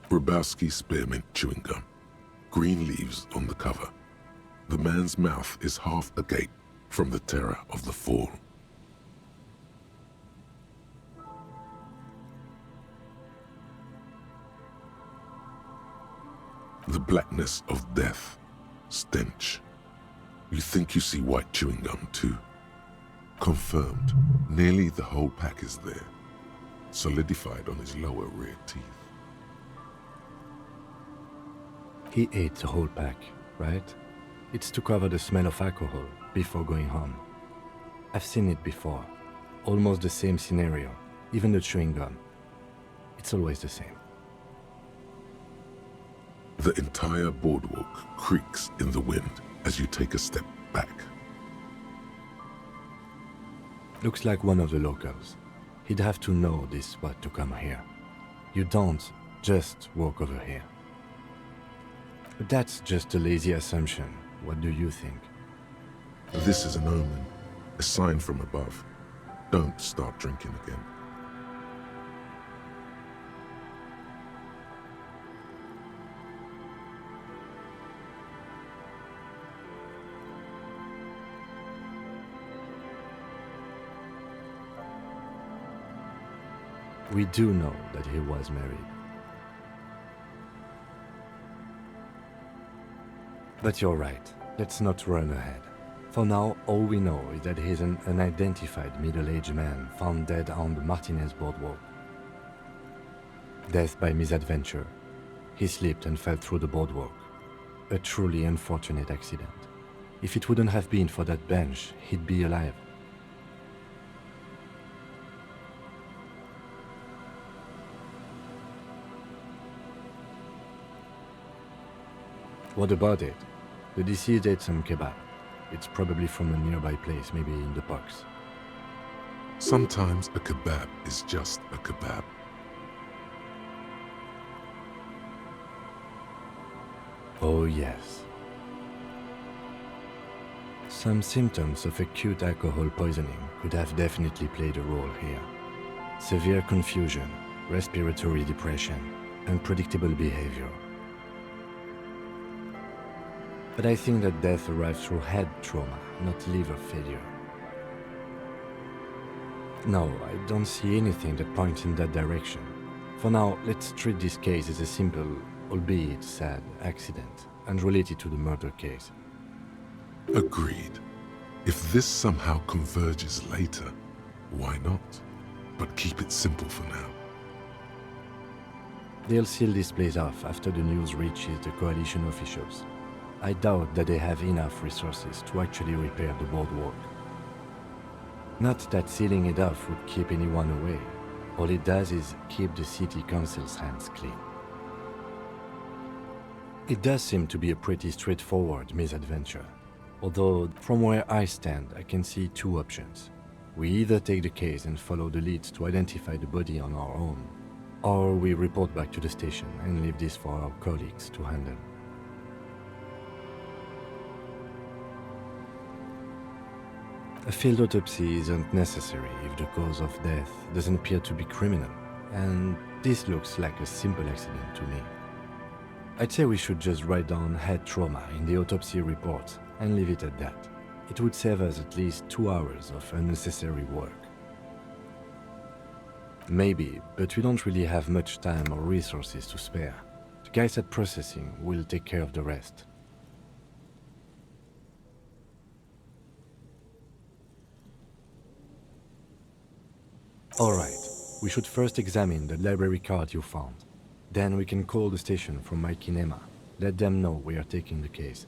Grabowski spearmint chewing gum. Green leaves on the cover. The man's mouth is half agape from the terror of the fall. The blackness of death. Stench. You think you see white chewing gum too. Confirmed. Nearly the whole pack is there. Solidified on his lower rear teeth. He ate the whole pack, right? It's to cover the smell of alcohol before going home. I've seen it before. Almost the same scenario. Even the chewing gum. It's always the same. The entire boardwalk creaks in the wind as you take a step back. Looks like one of the locals. He'd have to know this spot to come here. You don't just walk over here. But that's just a lazy assumption. What do you think? This is an omen, a sign from above. Don't start drinking again. We do know that he was married. But you're right, let's not run ahead. For now, all we know is that he's an unidentified middle-aged man found dead on the Martinez boardwalk. Death by misadventure. He slipped and fell through the boardwalk. A truly unfortunate accident. If it wouldn't have been for that bench, he'd be alive. What about it? The deceased ate some kebab. It's probably from a nearby place, maybe in the box. Sometimes a kebab is just a kebab. Oh yes. Some symptoms of acute alcohol poisoning could have definitely played a role here. Severe confusion, respiratory depression, unpredictable behavior. But I think that death arrived through head trauma, not liver failure. No, I don't see anything that points in that direction. For now, let's treat this case as a simple, albeit sad, accident, unrelated to the murder case. Agreed. If this somehow converges later, why not? But keep it simple for now. They'll seal this place off after the news reaches the coalition officials. I doubt that they have enough resources to actually repair the boardwalk. Not that sealing it off would keep anyone away. All it does is keep the city council's hands clean. It does seem to be a pretty straightforward misadventure. Although, from where I stand, I can see two options. We either take the case and follow the leads to identify the body on our own, or we report back to the station and leave this for our colleagues to handle. A field autopsy isn't necessary if the cause of death doesn't appear to be criminal, and this looks like a simple accident to me. I'd say we should just write down head trauma in the autopsy report and leave it at that. It would save us at least 2 hours of unnecessary work. Maybe, but we don't really have much time or resources to spare. The guys at processing will take care of the rest. Alright, we should first examine the library card you found. Then we can call the station from my kinema. Let them know we are taking the case.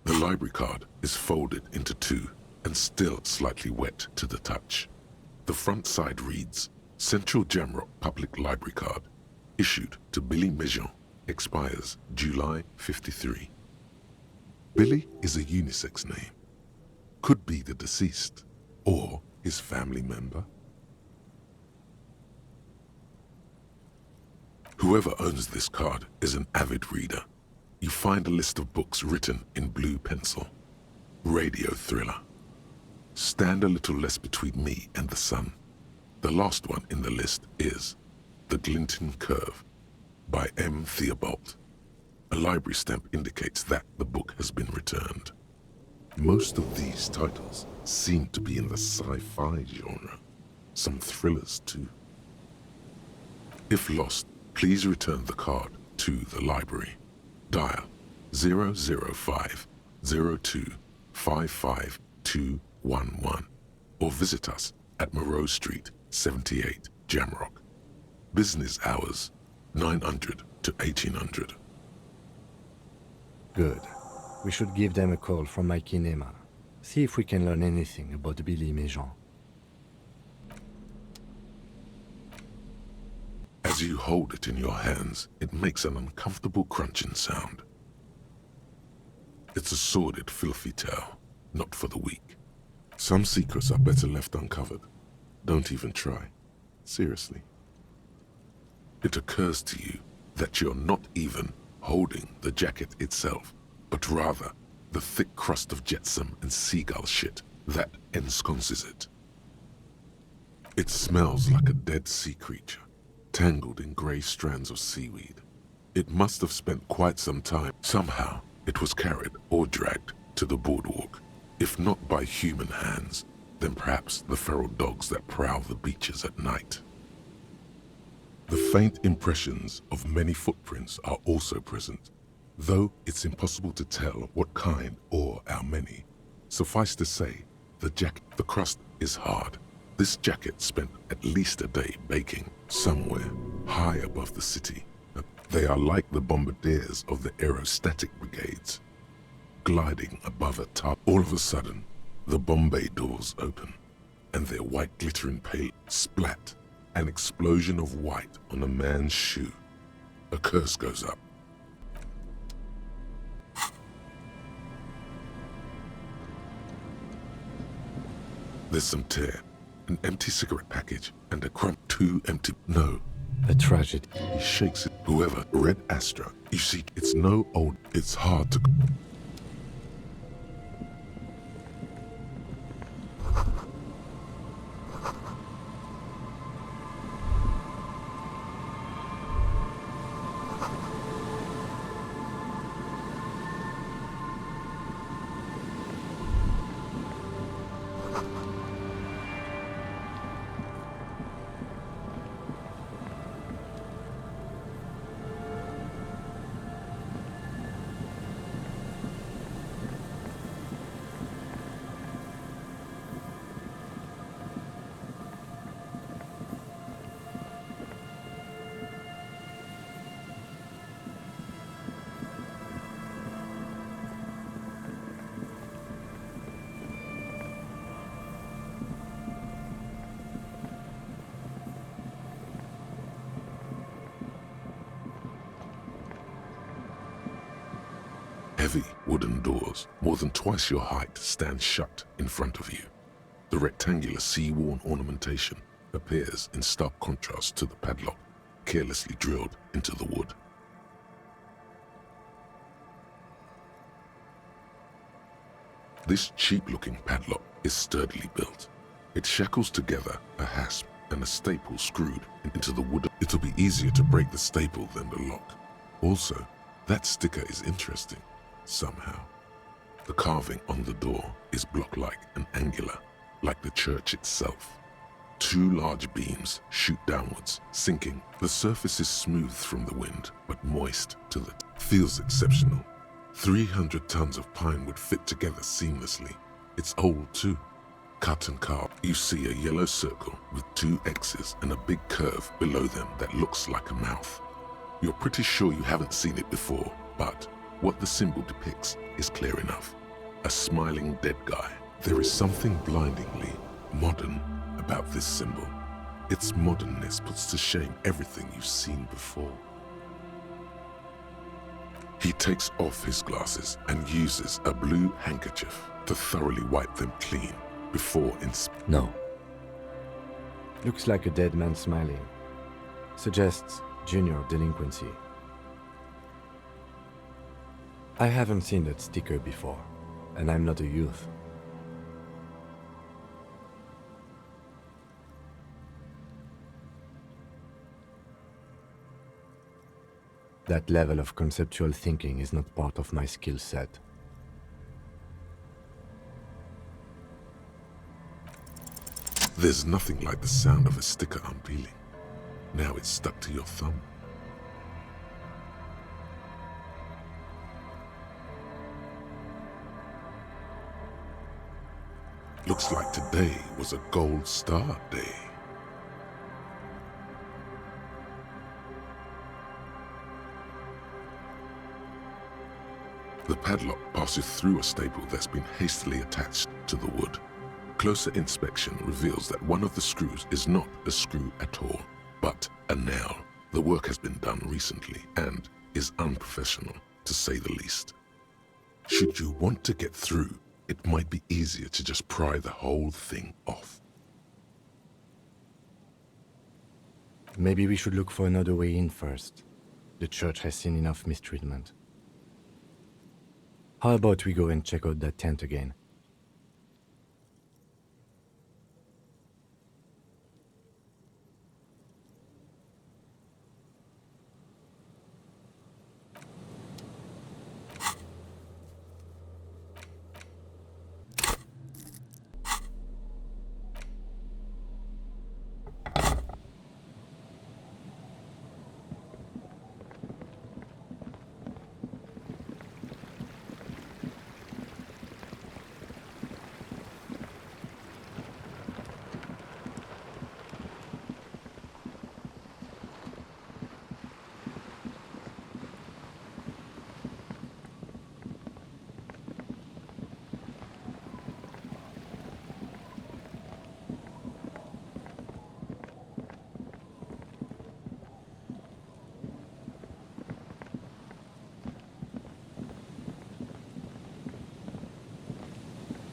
The library card is folded into two and still slightly wet to the touch. The front side reads, Central Jamrock Public Library Card, issued to Billy Mejean, expires July 53. Billy is a unisex name. Could be the deceased or his family member. Whoever owns this card is an avid reader. You find a list of books written in blue pencil. Radio thriller. Stand a little less between me and the sun. The last one in the list is The Glinting Curve by M. Theobald. A library stamp indicates that the book has been returned. Most of these titles seem to be in the sci-fi genre. Some thrillers too. If lost, please return the card to the library. Dial 005 02 55211 or visit us at Moreau Street, 78, Jamrock. Business hours, 900 to 1800. Good. We should give them a call from my kinema. See if we can learn anything about Billy Mejean. As you hold it in your hands, it makes an uncomfortable crunching sound. It's a sordid, filthy tale, not for the weak. Some secrets are better left uncovered. Don't even try. Seriously. It occurs to you that you're not even holding the jacket itself, but rather the thick crust of jetsam and seagull shit that ensconces it. It smells like a dead sea creature, tangled in grey strands of seaweed. It must have spent quite some time. Somehow, it was carried or dragged to the boardwalk. If not by human hands, then perhaps the feral dogs that prowl the beaches at night. The faint impressions of many footprints are also present, though it's impossible to tell what kind or how many. Suffice to say, the crust is hard. This jacket spent at least a day baking somewhere high above the city. They are like the bombardiers of the aerostatic brigades, gliding above a top. All of a sudden, the Bombay doors open, and their white glittering pale splat. An explosion of white on a man's shoe. A curse goes up. There's some tear, an empty cigarette package, and a crump. 2 empty. No. A tragedy. He shakes it. Whoever read Astra, you see, it's no old. It's hard to. Heavy wooden doors, more than twice your height, stand shut in front of you. The rectangular sea-worn ornamentation appears in stark contrast to the padlock, carelessly drilled into the wood. This cheap-looking padlock is sturdily built. It shackles together a hasp and a staple screwed into the wood. It'll be easier to break the staple than the lock. Also, that sticker is interesting, somehow. The carving on the door is block-like and angular, like the church itself. Two large beams shoot downwards, sinking. The surface is smooth from the wind, but moist to the feels exceptional. 300 tons of pine would fit together seamlessly. It's old too. Cut and carved. You see a yellow circle with two X's and a big curve below them that looks like a mouth. You're pretty sure you haven't seen it before, but what the symbol depicts is clear enough. A smiling dead guy. There is something blindingly modern about this symbol. Its modernness puts to shame everything you've seen before. He takes off his glasses and uses a blue handkerchief to thoroughly wipe them clean before No. Looks like a dead man smiling. Suggests junior delinquency. I haven't seen that sticker before, and I'm not a youth. That level of conceptual thinking is not part of my skill set. There's nothing like the sound of a sticker unpeeling. Now it's stuck to your thumb. Looks like today was a gold star day. The padlock passes through a staple that's been hastily attached to the wood. Closer inspection reveals that one of the screws is not a screw at all, but a nail. The work has been done recently and is unprofessional, to say the least. Should you want to get through, it might be easier to just pry the whole thing off. Maybe we should look for another way in first. The church has seen enough mistreatment. How about we go and check out that tent again?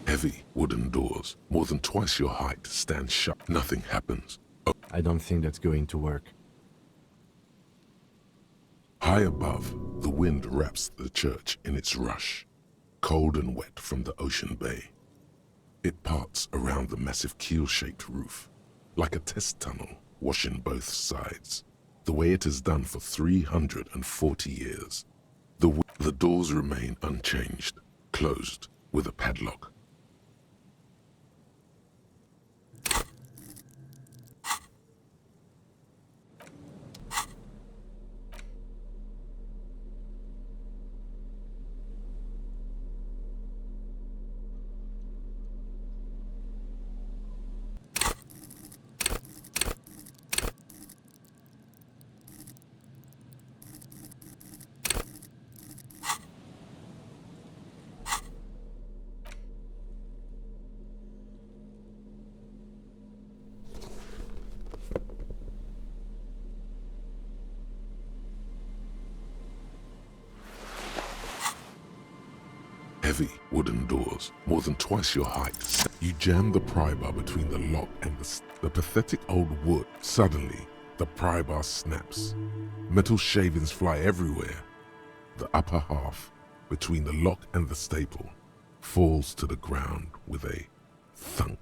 Heavy wooden doors, more than twice your height, stand shut. Nothing happens. Oh. I don't think that's going to work. High above, the wind wraps the church in its rush, cold and wet from the ocean bay. It parts around the massive keel-shaped roof, like a test tunnel, washing both sides, the way it has done for 340 years. The doors remain unchanged, closed with a padlock. heavy wooden doors, more than twice your height. You jam the pry bar between the lock and the pathetic old wood. Suddenly, the pry bar snaps. Metal shavings fly everywhere. The upper half, between the lock and the staple, falls to the ground with a thunk.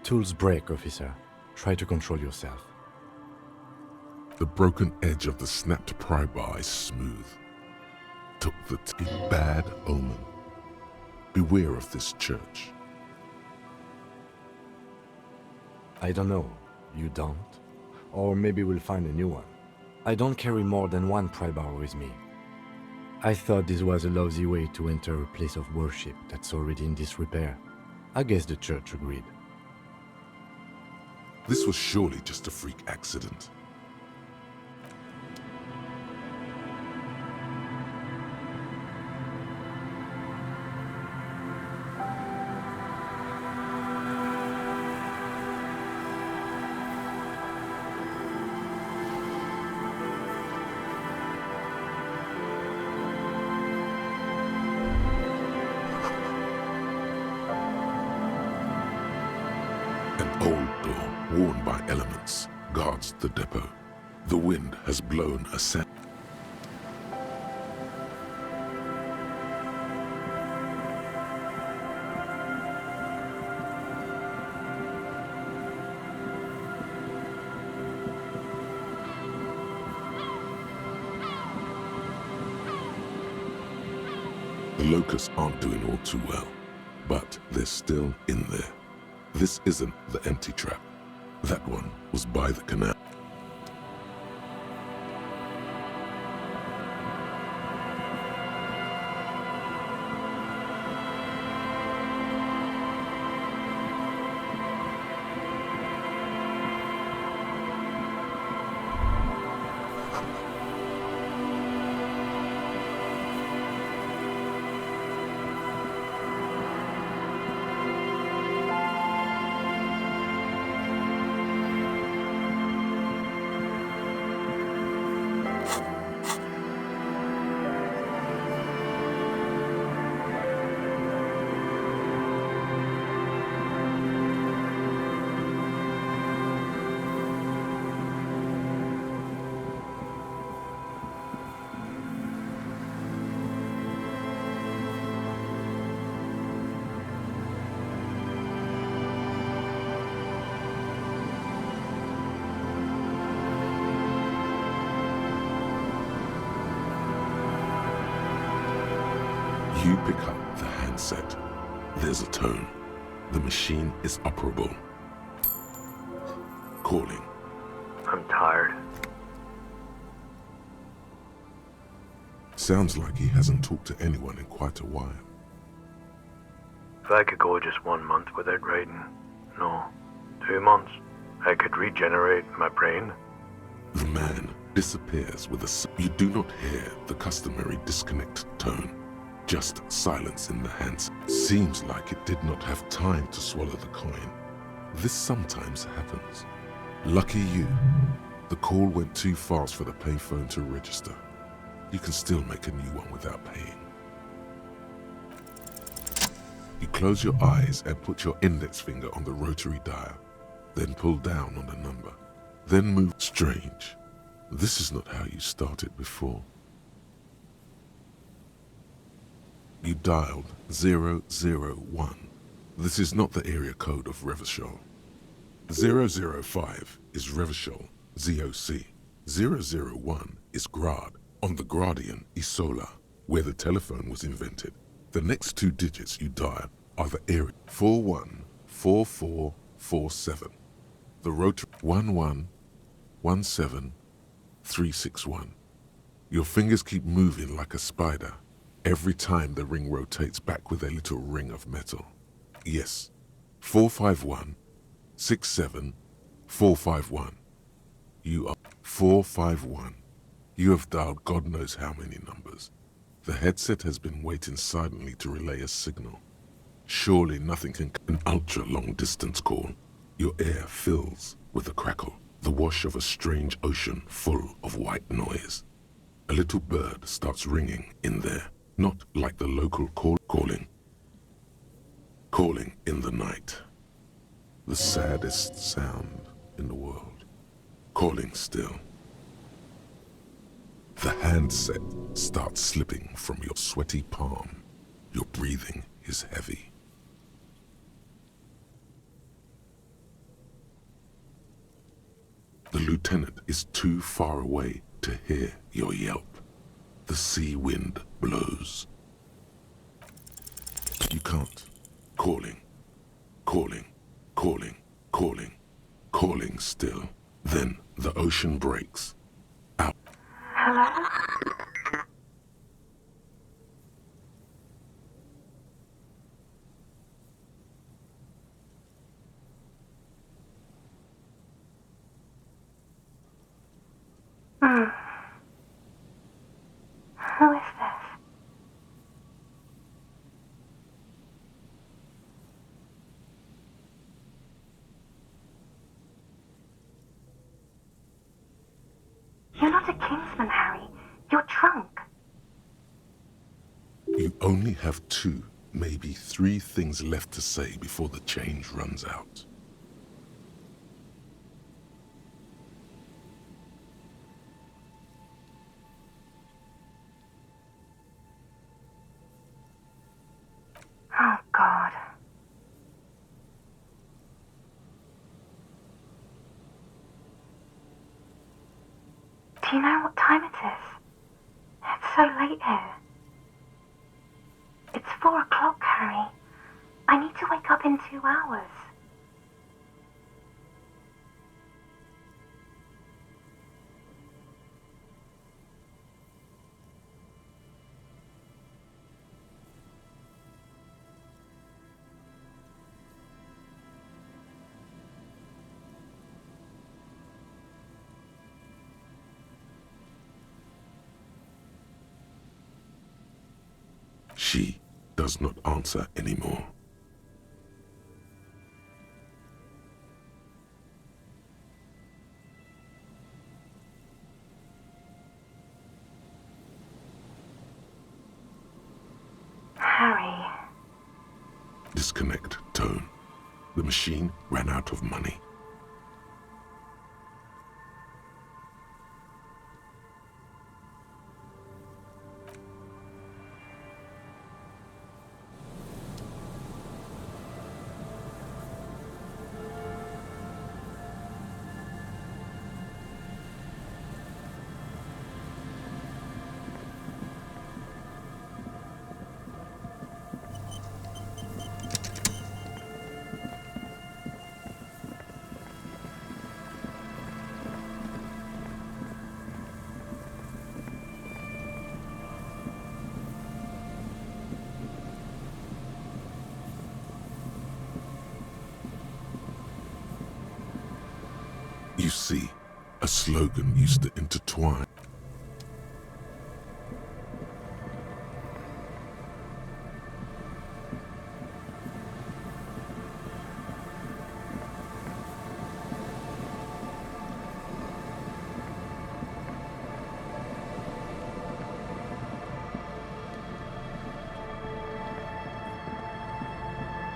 Tools break, officer. Try to control yourself. The broken edge of the snapped pry bar is smooth. Took the bad omen. Beware of this church. I don't know. You don't? Or maybe we'll find a new one. I don't carry more than one pry bar with me. I thought this was a lousy way to enter a place of worship that's already in disrepair. I guess the church agreed. This was surely just a freak accident. An old door, worn by elements, guards the depot. The wind has blown a sand. The locusts aren't doing all too well, but they're still in there. This isn't the empty trap. That one was by the canal. You pick up the handset. There's a tone. The machine is operable. Calling. I'm tired. Sounds like he hasn't talked to anyone in quite a while. If I could go just 1 month without writing, no, 2 months, I could regenerate my brain. The man disappears with a... You do not hear the customary disconnect tone. Just silence in the hands. Seems like it did not have time to swallow the coin. This sometimes happens. Lucky you. The call went too fast for the payphone to register. You can still make a new one without paying. You close your eyes and put your index finger on the rotary dial. Then pull down on the number. Then move. Strange. This is not how you started before. You dialed 001. This is not the area code of Revachol. 005 is Revachol, ZOC. 001 is Grad, on the Gradian Isola, where the telephone was invented. The next 2 digits you dial are the area 414447. The rotary 1117361. Your fingers keep moving like a spider every time the ring rotates back with a little ring of metal. Yes, 451, 67, 451. You are 451. You have dialed God knows how many numbers. The headset has been waiting silently to relay a signal. Surely nothing can an ultra-long distance call. Your air fills with a crackle, the wash of a strange ocean full of white noise. A little bird starts ringing in there, not like the local calling in the night. The saddest sound in the world. Calling still. The handset starts slipping from your sweaty palm. Your breathing is heavy. The lieutenant is too far away to hear your yelp. The sea wind blows. You can't. Calling, calling, calling, calling, calling still. Then the ocean breaks. Out. Hello? Who is this? You're not a Kingsman, Harry. You're drunk. You only have 2, maybe 3 things left to say before the change runs out. Oh, God. Do you know what time it is? It's so late here. It's 4 o'clock, Harry. I need to wake up in 2 hours. She does not answer anymore. Harry. Disconnect tone. The machine ran out of money. You see, a slogan used to intertwine.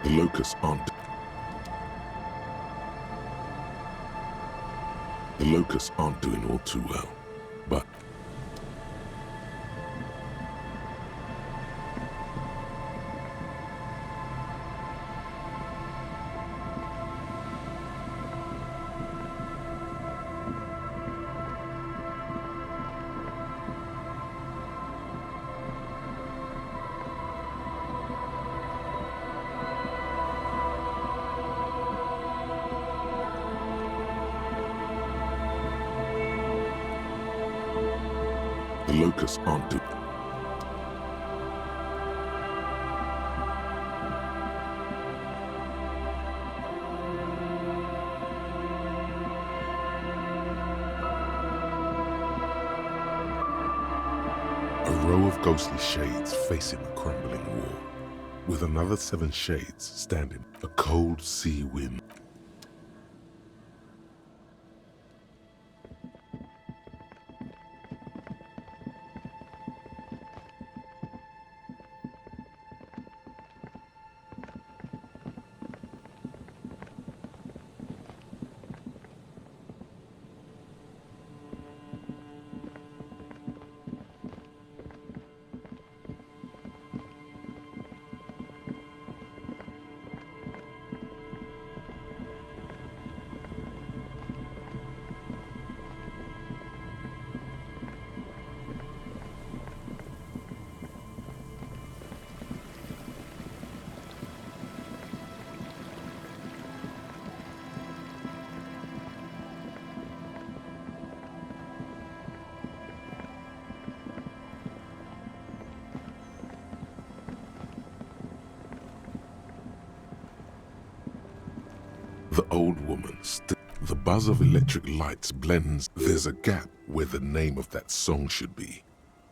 The locusts aren't. The locusts aren't doing all too well, but locusts aren't do. A row of ghostly shades facing a crumbling wall, with another 7 shades standing, a cold sea wind. The old woman the buzz of electric lights blends. There's a gap where the name of that song should be.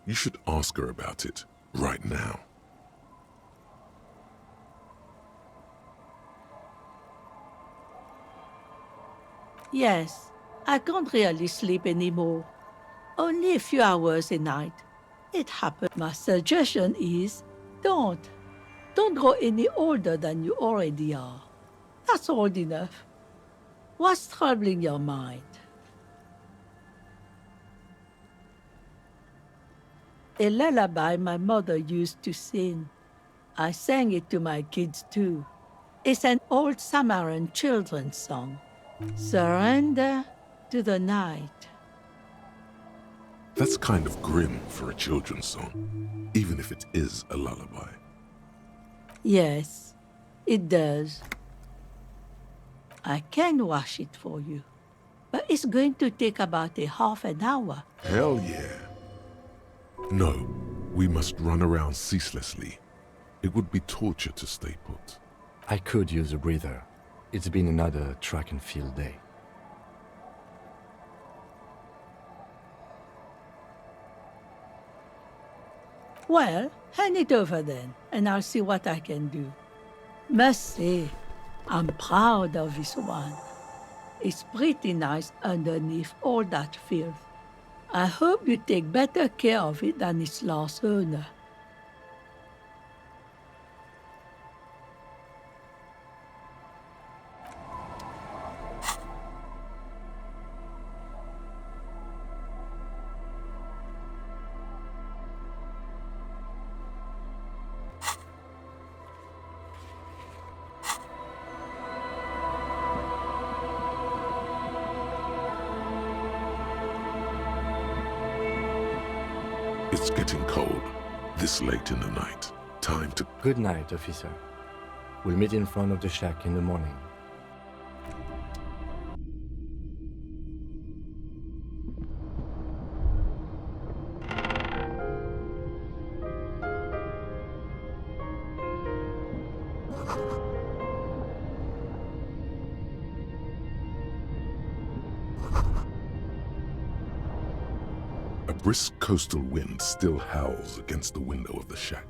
You should ask her about it right now. Yes, I can't really sleep anymore. Only a few hours a night. It happened. My suggestion is, don't grow any older than you already are. That's old enough. What's troubling your mind? A lullaby my mother used to sing. I sang it to my kids too. It's an old Samaran children's song. Surrender to the night. That's kind of grim for a children's song, even if it is a lullaby. Yes, it does. I can wash it for you, but it's going to take about a half an hour. Hell yeah. No, we must run around ceaselessly. It would be torture to stay put. I could use a breather. It's been another track and field day. Well, hand it over then, and I'll see what I can do. Must say, I'm proud of this one. It's pretty nice underneath all that filth. I hope you take better care of it than its last owner. It's getting cold, this late in the night. Time to... Good night, officer. We'll meet in front of the shack in the morning. A brisk coastal wind still howls against the window of the shack.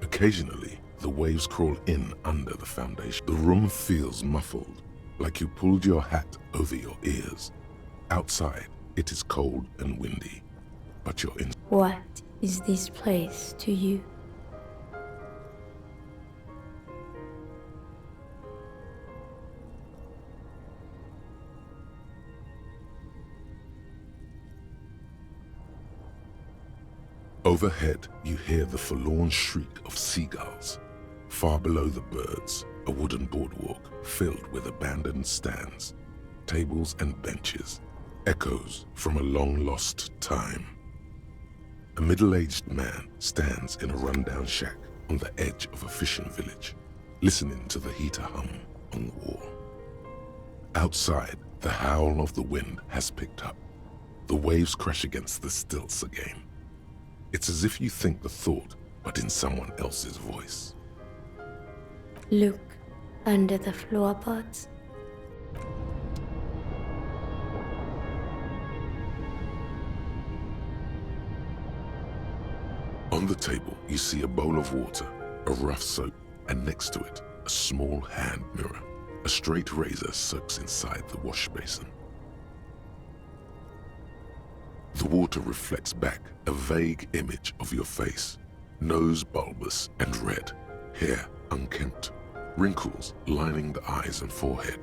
Occasionally, the waves crawl in under the foundation. The room feels muffled, like you pulled your hat over your ears. Outside, it is cold and windy, but you're in. What is this place to you? Overhead, you hear the forlorn shriek of seagulls. Far below the birds, a wooden boardwalk filled with abandoned stands, tables and benches, echoes from a long-lost time. A middle-aged man stands in a rundown shack on the edge of a fishing village, listening to the heater hum on the wall. Outside, the howl of the wind has picked up. The waves crash against the stilts again. It's as if you think the thought, but in someone else's voice. Look under the floorboards. On the table, you see a bowl of water, a rough soap, and next to it, a small hand mirror. A straight razor soaks inside the wash basin. The water reflects back a vague image of your face. Nose bulbous and red, hair unkempt, wrinkles lining the eyes and forehead.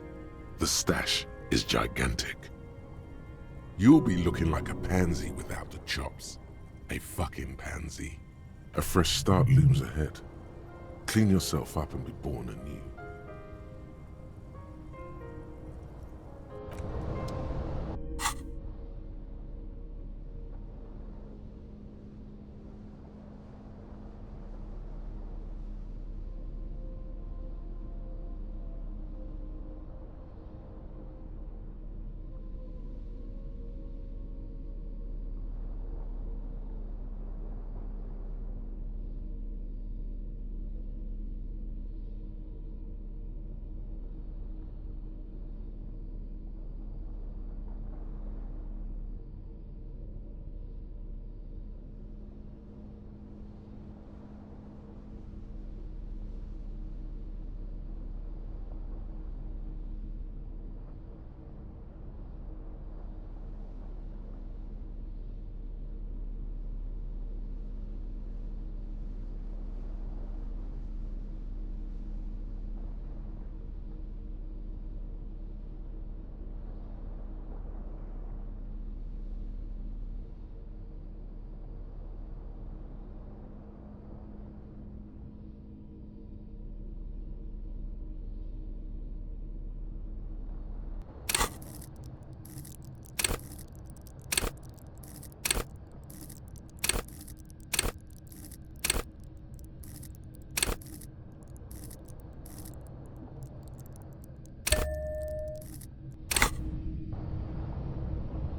The stash is gigantic. You'll be looking like a pansy without the chops. A fucking pansy. A fresh start looms ahead. Clean yourself up and be born anew.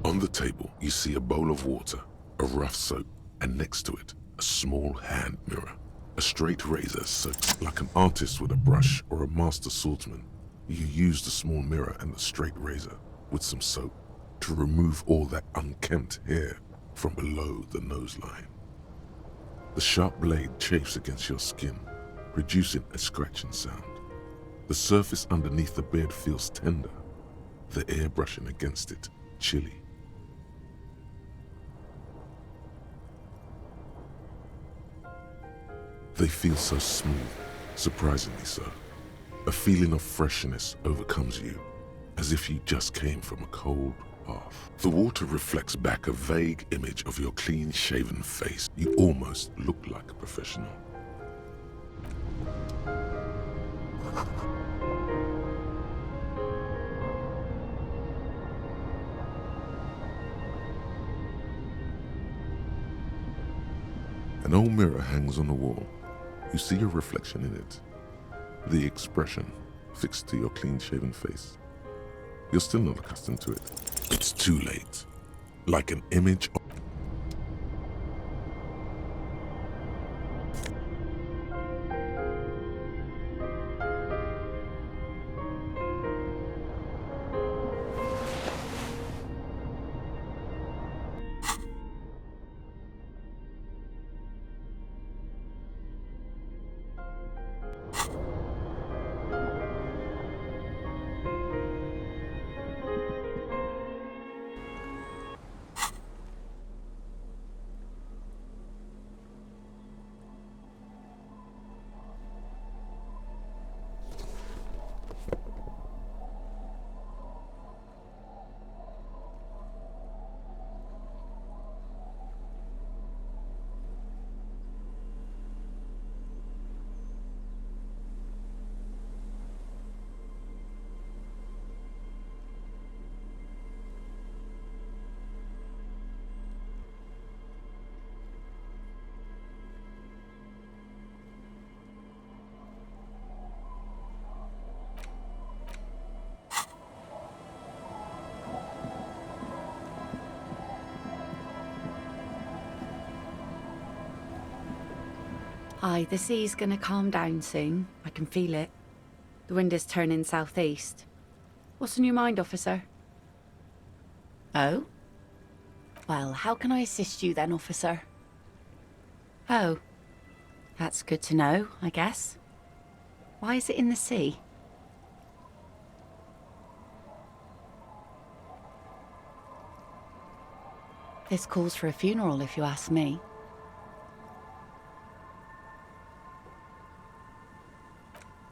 On the table, you see a bowl of water, a rough soap, and next to it, a small hand mirror. A straight razor soaks like an artist with a brush or a master swordsman. You use the small mirror and the straight razor with some soap to remove all that unkempt hair from below the nose line. The sharp blade chafes against your skin, producing a scratching sound. The surface underneath the beard feels tender, the air brushing against it chilly. They feel so smooth, surprisingly so. A feeling of freshness overcomes you, as if you just came from a cold bath. The water reflects back a vague image of your clean-shaven face. You almost look like a professional. An old mirror hangs on the wall. You see your reflection in it. The expression fixed to your clean-shaven face. You're still not accustomed to it. It's too late. Like an image of... Aye, the sea's gonna calm down soon. I can feel it. The wind is turning southeast. What's on your mind, officer? Oh? Well, how can I assist you then, officer? Oh. That's good to know, I guess. Why is it in the sea? This calls for a funeral, if you ask me.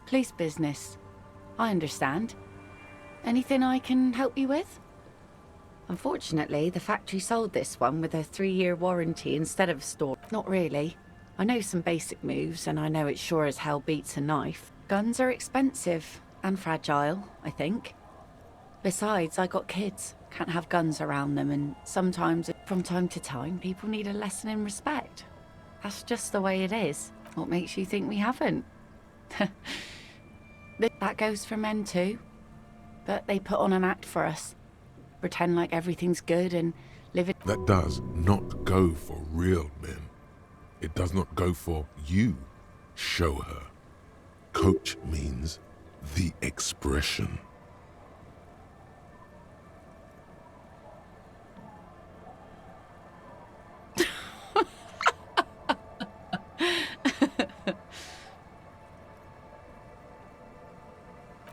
Police business. I understand. Anything I can help you with? Unfortunately, the factory sold this one with a 3-year warranty instead of a store. Not really. I know some basic moves, and I know it sure as hell beats a knife. Guns are expensive and fragile, I think. Besides, I got kids. Can't have guns around them, and sometimes, from time to time, people need a lesson in respect. That's just the way it is. What makes you think we haven't? That goes for men too. But they put on an act for us. Pretend like everything's good and live it. That does not go for real men. It does not go for you. Show her. Coach means the expression.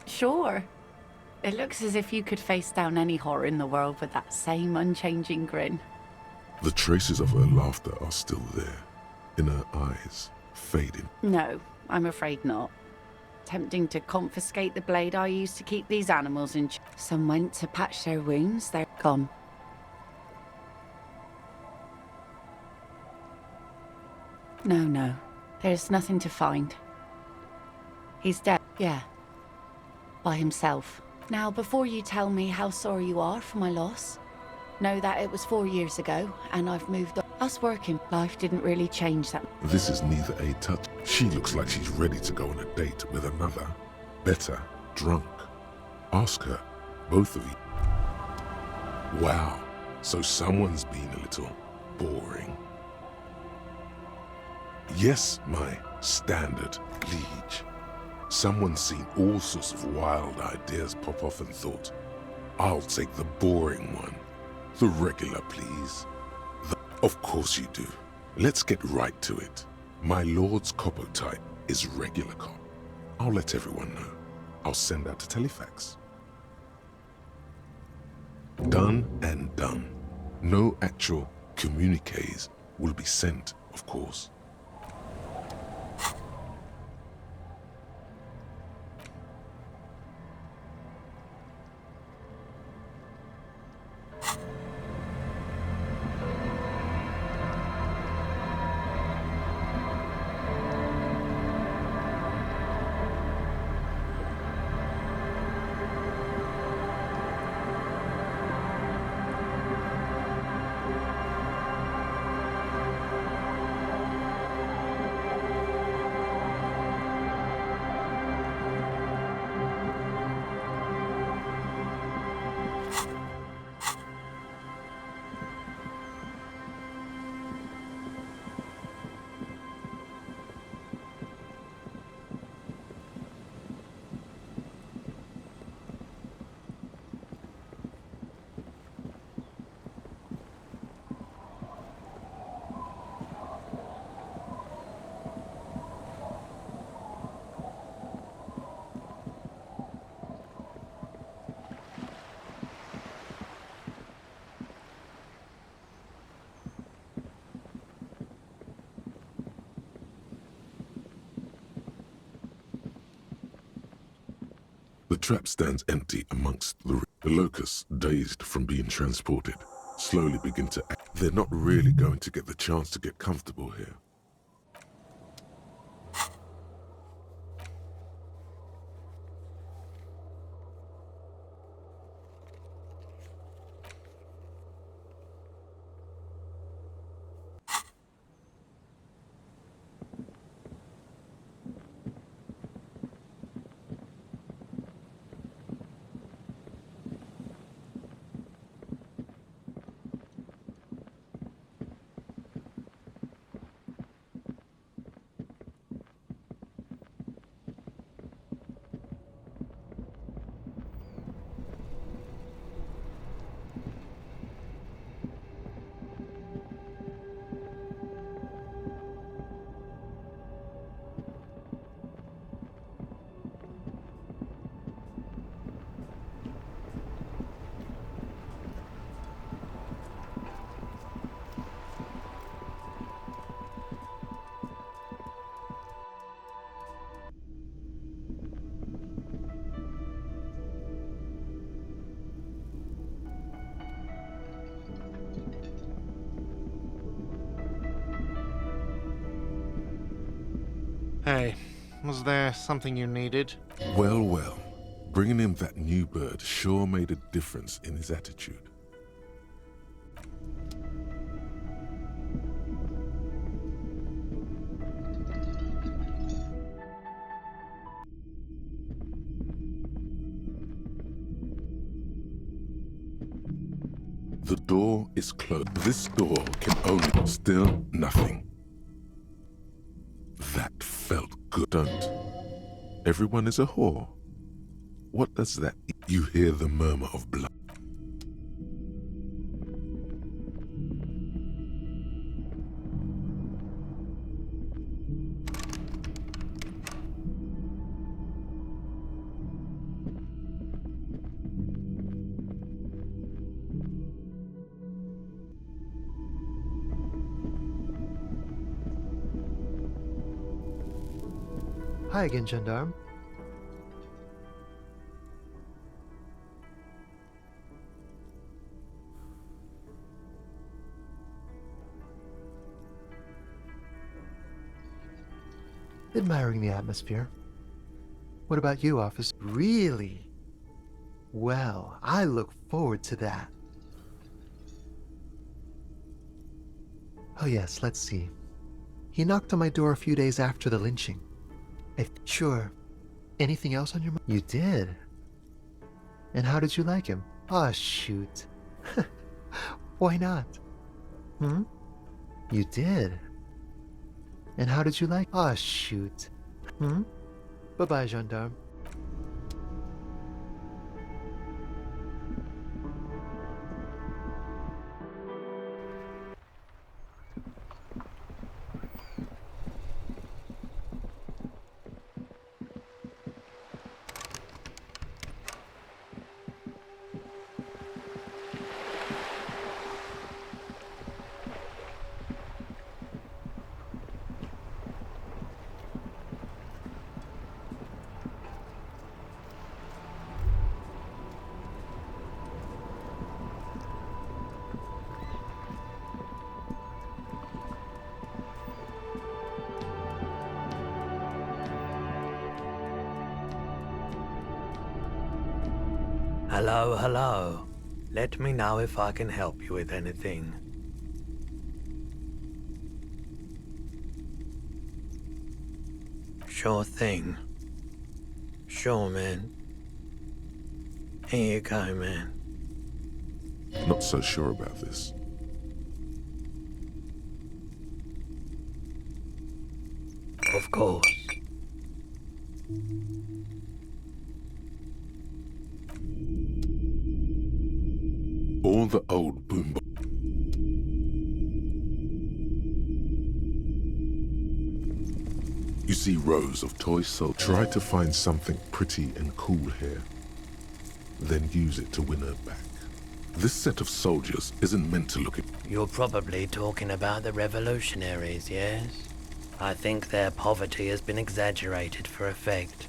Sure. It looks as if you could face down any horror in the world with that same unchanging grin. The traces of her laughter are still there, in her eyes, fading. No, I'm afraid not. Tempting to confiscate the blade I used to keep these animals in. Some went to patch their wounds, they're gone. No. There's nothing to find. He's dead, yeah. By himself. Now, before you tell me how sorry you are for my loss, know that it was 4 years ago, and I've moved on. Us working, life didn't really change that. This is neither a touch. She looks like she's ready to go on a date with another. Better, drunk. Ask her, both of you. Wow, so someone's been a little boring. Yes, my standard liege. Someone's seen all sorts of wild ideas pop off and thought, I'll take the boring one. The regular, please. Of course you do. Let's get right to it. My lord's copo type is regular cop. I'll let everyone know. I'll send out a telefax. Done and done. No actual communiques will be sent, of course. The trap stands empty amongst the locusts, dazed from being transported, slowly begin to act. They're not really going to get the chance to get comfortable here. Hey, was there something you needed? Well, well. Bringing him that new bird sure made a difference in his attitude. The door is closed. This door can only... Still nothing. That felt good. Don't. Everyone is a whore. What does that... You hear the murmur of blood. Hi again, gendarme. Admiring the atmosphere. What about you, officer? Really? Well, I look forward to that. Oh yes, let's see. He knocked on my door a few days after the lynching. Sure. Anything else on your mind? You did? And how did you like him? Oh, shoot. Why not? Hmm? You did? And how did you like? Oh, shoot. Hmm? Bye-bye, gendarme. Hello, hello. Let me know if I can help you with anything. Sure thing. Sure, man. Here you go, man. Not so sure about this. Of course. All the old boom. You see rows of toy soldiers. Try to find something pretty and cool here. Then use it to win her back. This set of soldiers isn't meant to look at... You're probably talking about the revolutionaries, yes? I think their poverty has been exaggerated for effect.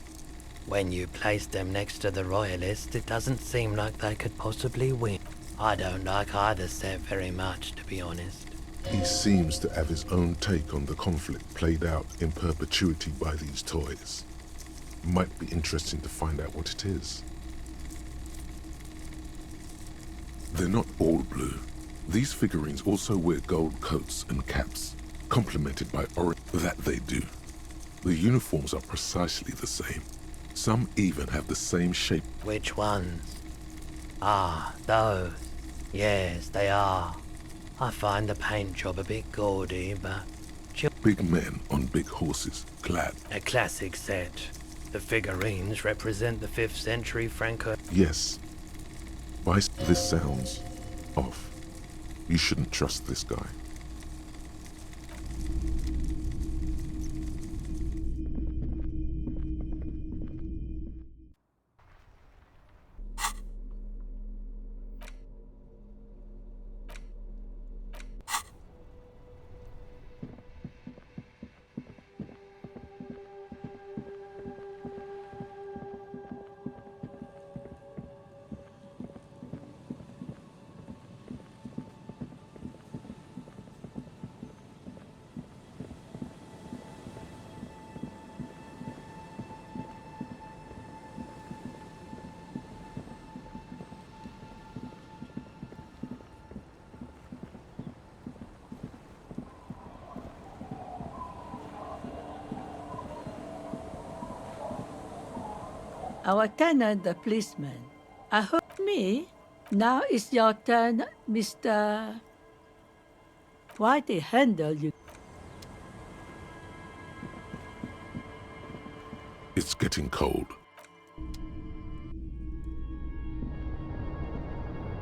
When you place them next to the royalists, it doesn't seem like they could possibly win. I don't like either set very much, to be honest. He seems to have his own take on the conflict played out in perpetuity by these toys. Might be interesting to find out what it is. They're not all blue. These figurines also wear gold coats and caps, complemented by orange. That they do. The uniforms are precisely the same. Some even have the same shape. Which ones? Ah, those. Yes, they are. I find the paint job a bit gaudy, but... Big men on big horses, clad. A classic set. The figurines represent the 5th century Franco... Yes. This sounds off. You shouldn't trust this guy. our tenant, the policeman. I heard me. Now it's your turn, Mr. Why they handle you? It's getting cold.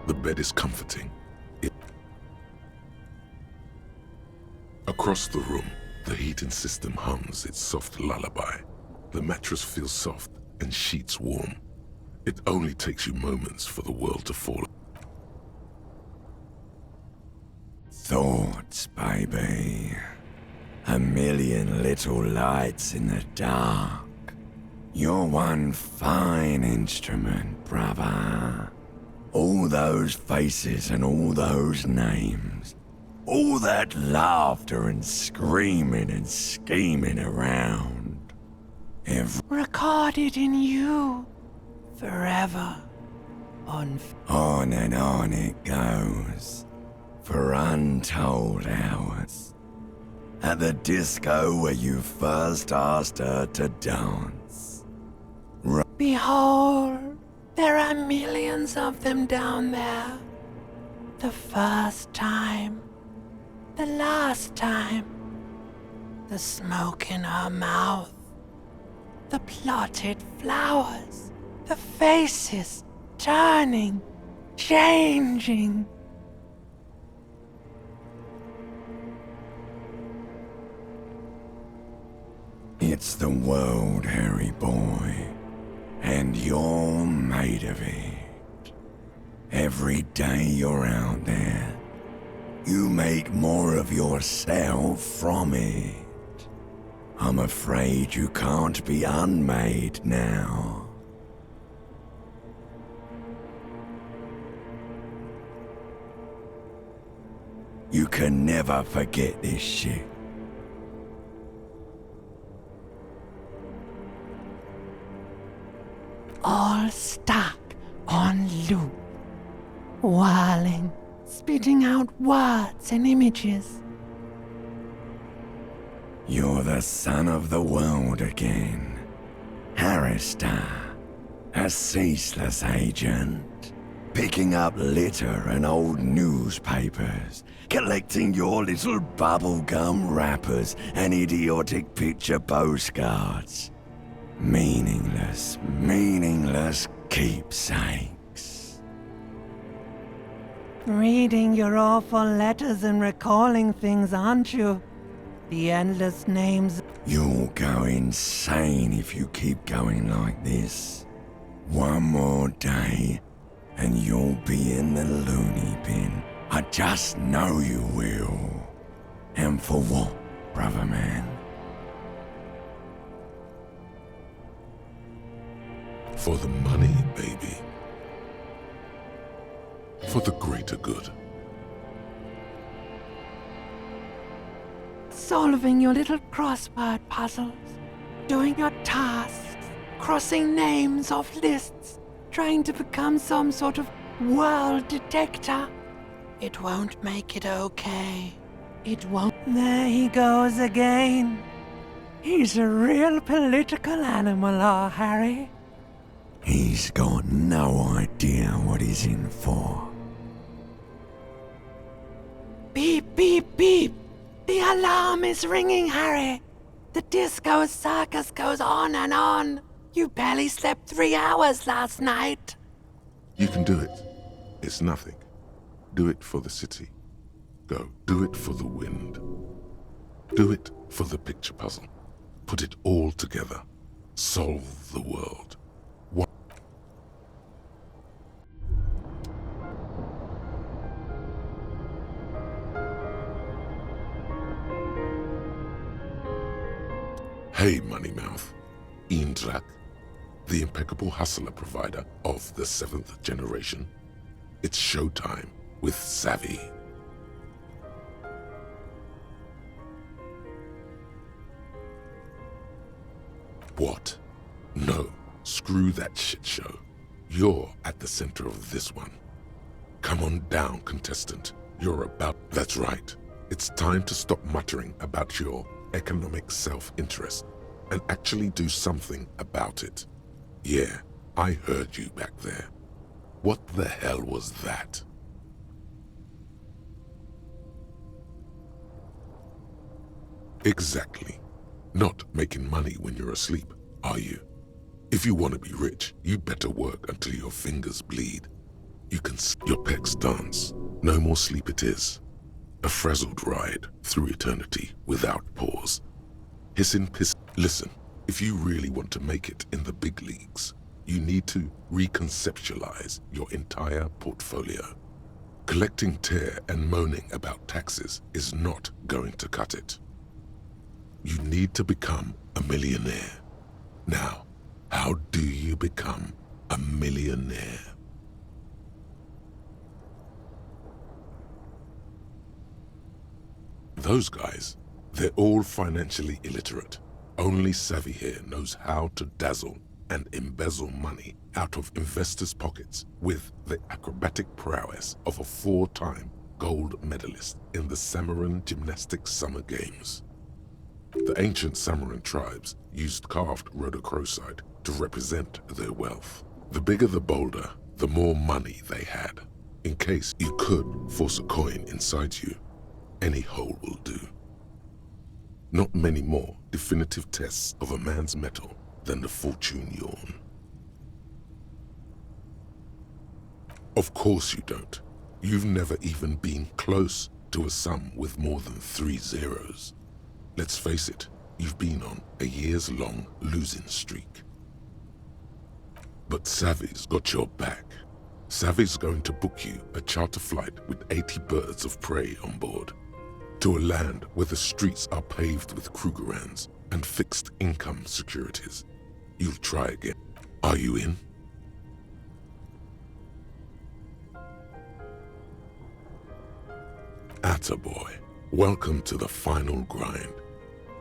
The bed is comforting. Across the room, the heating system hums its soft lullaby. The mattress feels soft and sheets warm. It only takes you moments for the world to fall. Thoughts, baby. A million little lights in the dark. You're one fine instrument, brother. All those faces and all those names. All that laughter and screaming and scheming around. Recorded in you. Forever. On and on it goes. For untold hours. At the disco where you first asked her to dance. Behold, there are millions of them down there. The first time. The last time. The smoke in her mouth. The plotted flowers. The faces turning, changing. It's the world, Harry boy, and you're made of it. Every day you're out there, you make more of yourself from it. I'm afraid you can't be unmade now. You can never forget this shit. All stuck on loop. Whirling, spitting out words and images. You're the son of the world again. Harrister, a ceaseless agent. Picking up litter and old newspapers. Collecting your little bubblegum wrappers and idiotic picture postcards. Meaningless, meaningless keepsakes. Reading your awful letters and recalling things, aren't you? The endless names. You'll go insane if you keep going like this. One more day, and you'll be in the loony bin. I just know you will. And for what, brother man? For the money, baby. For the greater good. Solving your little crossword puzzles. Doing your tasks. Crossing names off lists. Trying to become some sort of world detector. It won't make it okay. It won't. There he goes again. He's a real political animal, our Harry. He's got no idea what he's in for. Beep, beep, beep. The alarm is ringing, Harry. The disco circus goes on and on. You barely slept 3 hours last night. You can do it. It's nothing. Do it for the city. Go. Do it for the wind. Do it for the picture puzzle. Put it all together. Solve the world. Hey, Moneymouth. Indrak, the impeccable hustler provider of the 7th generation. It's showtime with Savvy. What? No, screw that shit show. You're at the center of this one. Come on down, contestant. You're about... That's right. It's time to stop muttering about your economic self-interest and actually do something about it. Yeah, I heard you back there. What the hell was that? Exactly. Not making money when you're asleep, are you? If you want to be rich, you better work until your fingers bleed. You can your pecs dance. No more sleep it is. A frazzled ride through eternity without pause. Hissing piss. Listen, if you really want to make it in the big leagues, you need to reconceptualize your entire portfolio. Collecting tear and moaning about taxes is not going to cut it. You need to become a millionaire. Now, how do you become a millionaire? Those guys, they're all financially illiterate. Only Savvy here knows how to dazzle and embezzle money out of investors' pockets with the acrobatic prowess of a 4-time gold medalist in the Samoan Gymnastics Summer Games. The ancient Samoan tribes used carved rhodochrosite to represent their wealth. The bigger the boulder, the more money they had. In case you could force a coin inside you, any hole will do. Not many more definitive tests of a man's mettle than the fortune yawn. Of course you don't. You've never even been close to a sum with more than 3 zeros. Let's face it, you've been on a years-long losing streak. But Savvy's got your back. Savvy's going to book you a charter flight with 80 birds of prey on board to a land where the streets are paved with Krugerrands and fixed income securities. You'll try again. Are you in? Attaboy. Welcome to the final grind.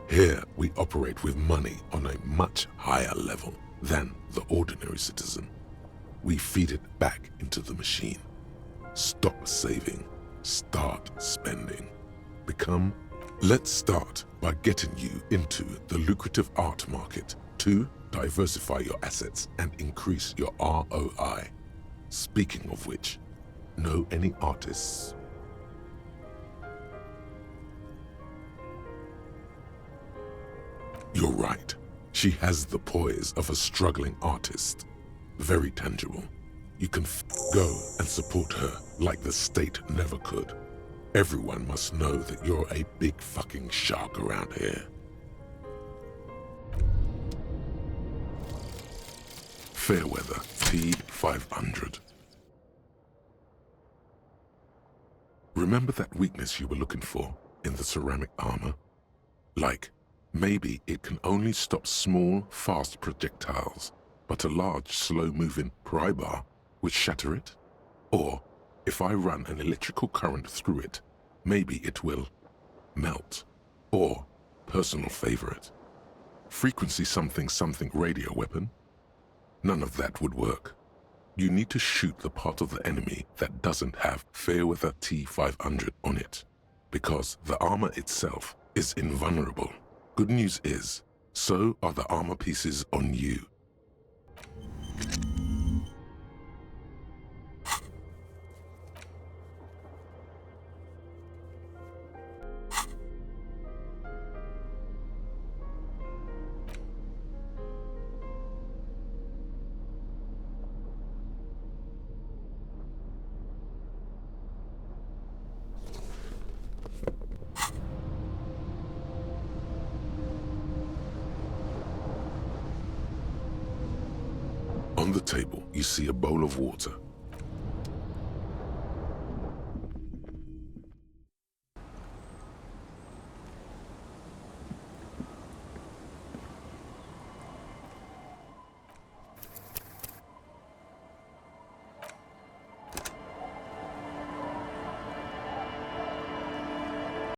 Here we operate with money on a much higher level than the ordinary citizen. We feed it back into the machine. Stop saving. Start spending. Become. Let's start by getting you into the lucrative art market to diversify your assets and increase your ROI. Speaking of which, know any artists? You're right. She has the poise of a struggling artist. Very tangible. You can go and support her like the state never could. Everyone must know that you're a big fucking shark around here. Fairweather T500. Remember that weakness you were looking for in the ceramic armor? Like, maybe it can only stop small, fast projectiles, but a large, slow-moving pry bar would shatter it? Or, if I run an electrical current through it, maybe it will melt. Or, personal favorite, frequency something something radio weapon? None of that would work. You need to shoot the part of the enemy that doesn't have Fairweather T500 on it, because the armor itself is invulnerable. Good news is, so are the armor pieces on you. On the table, you see a bowl of water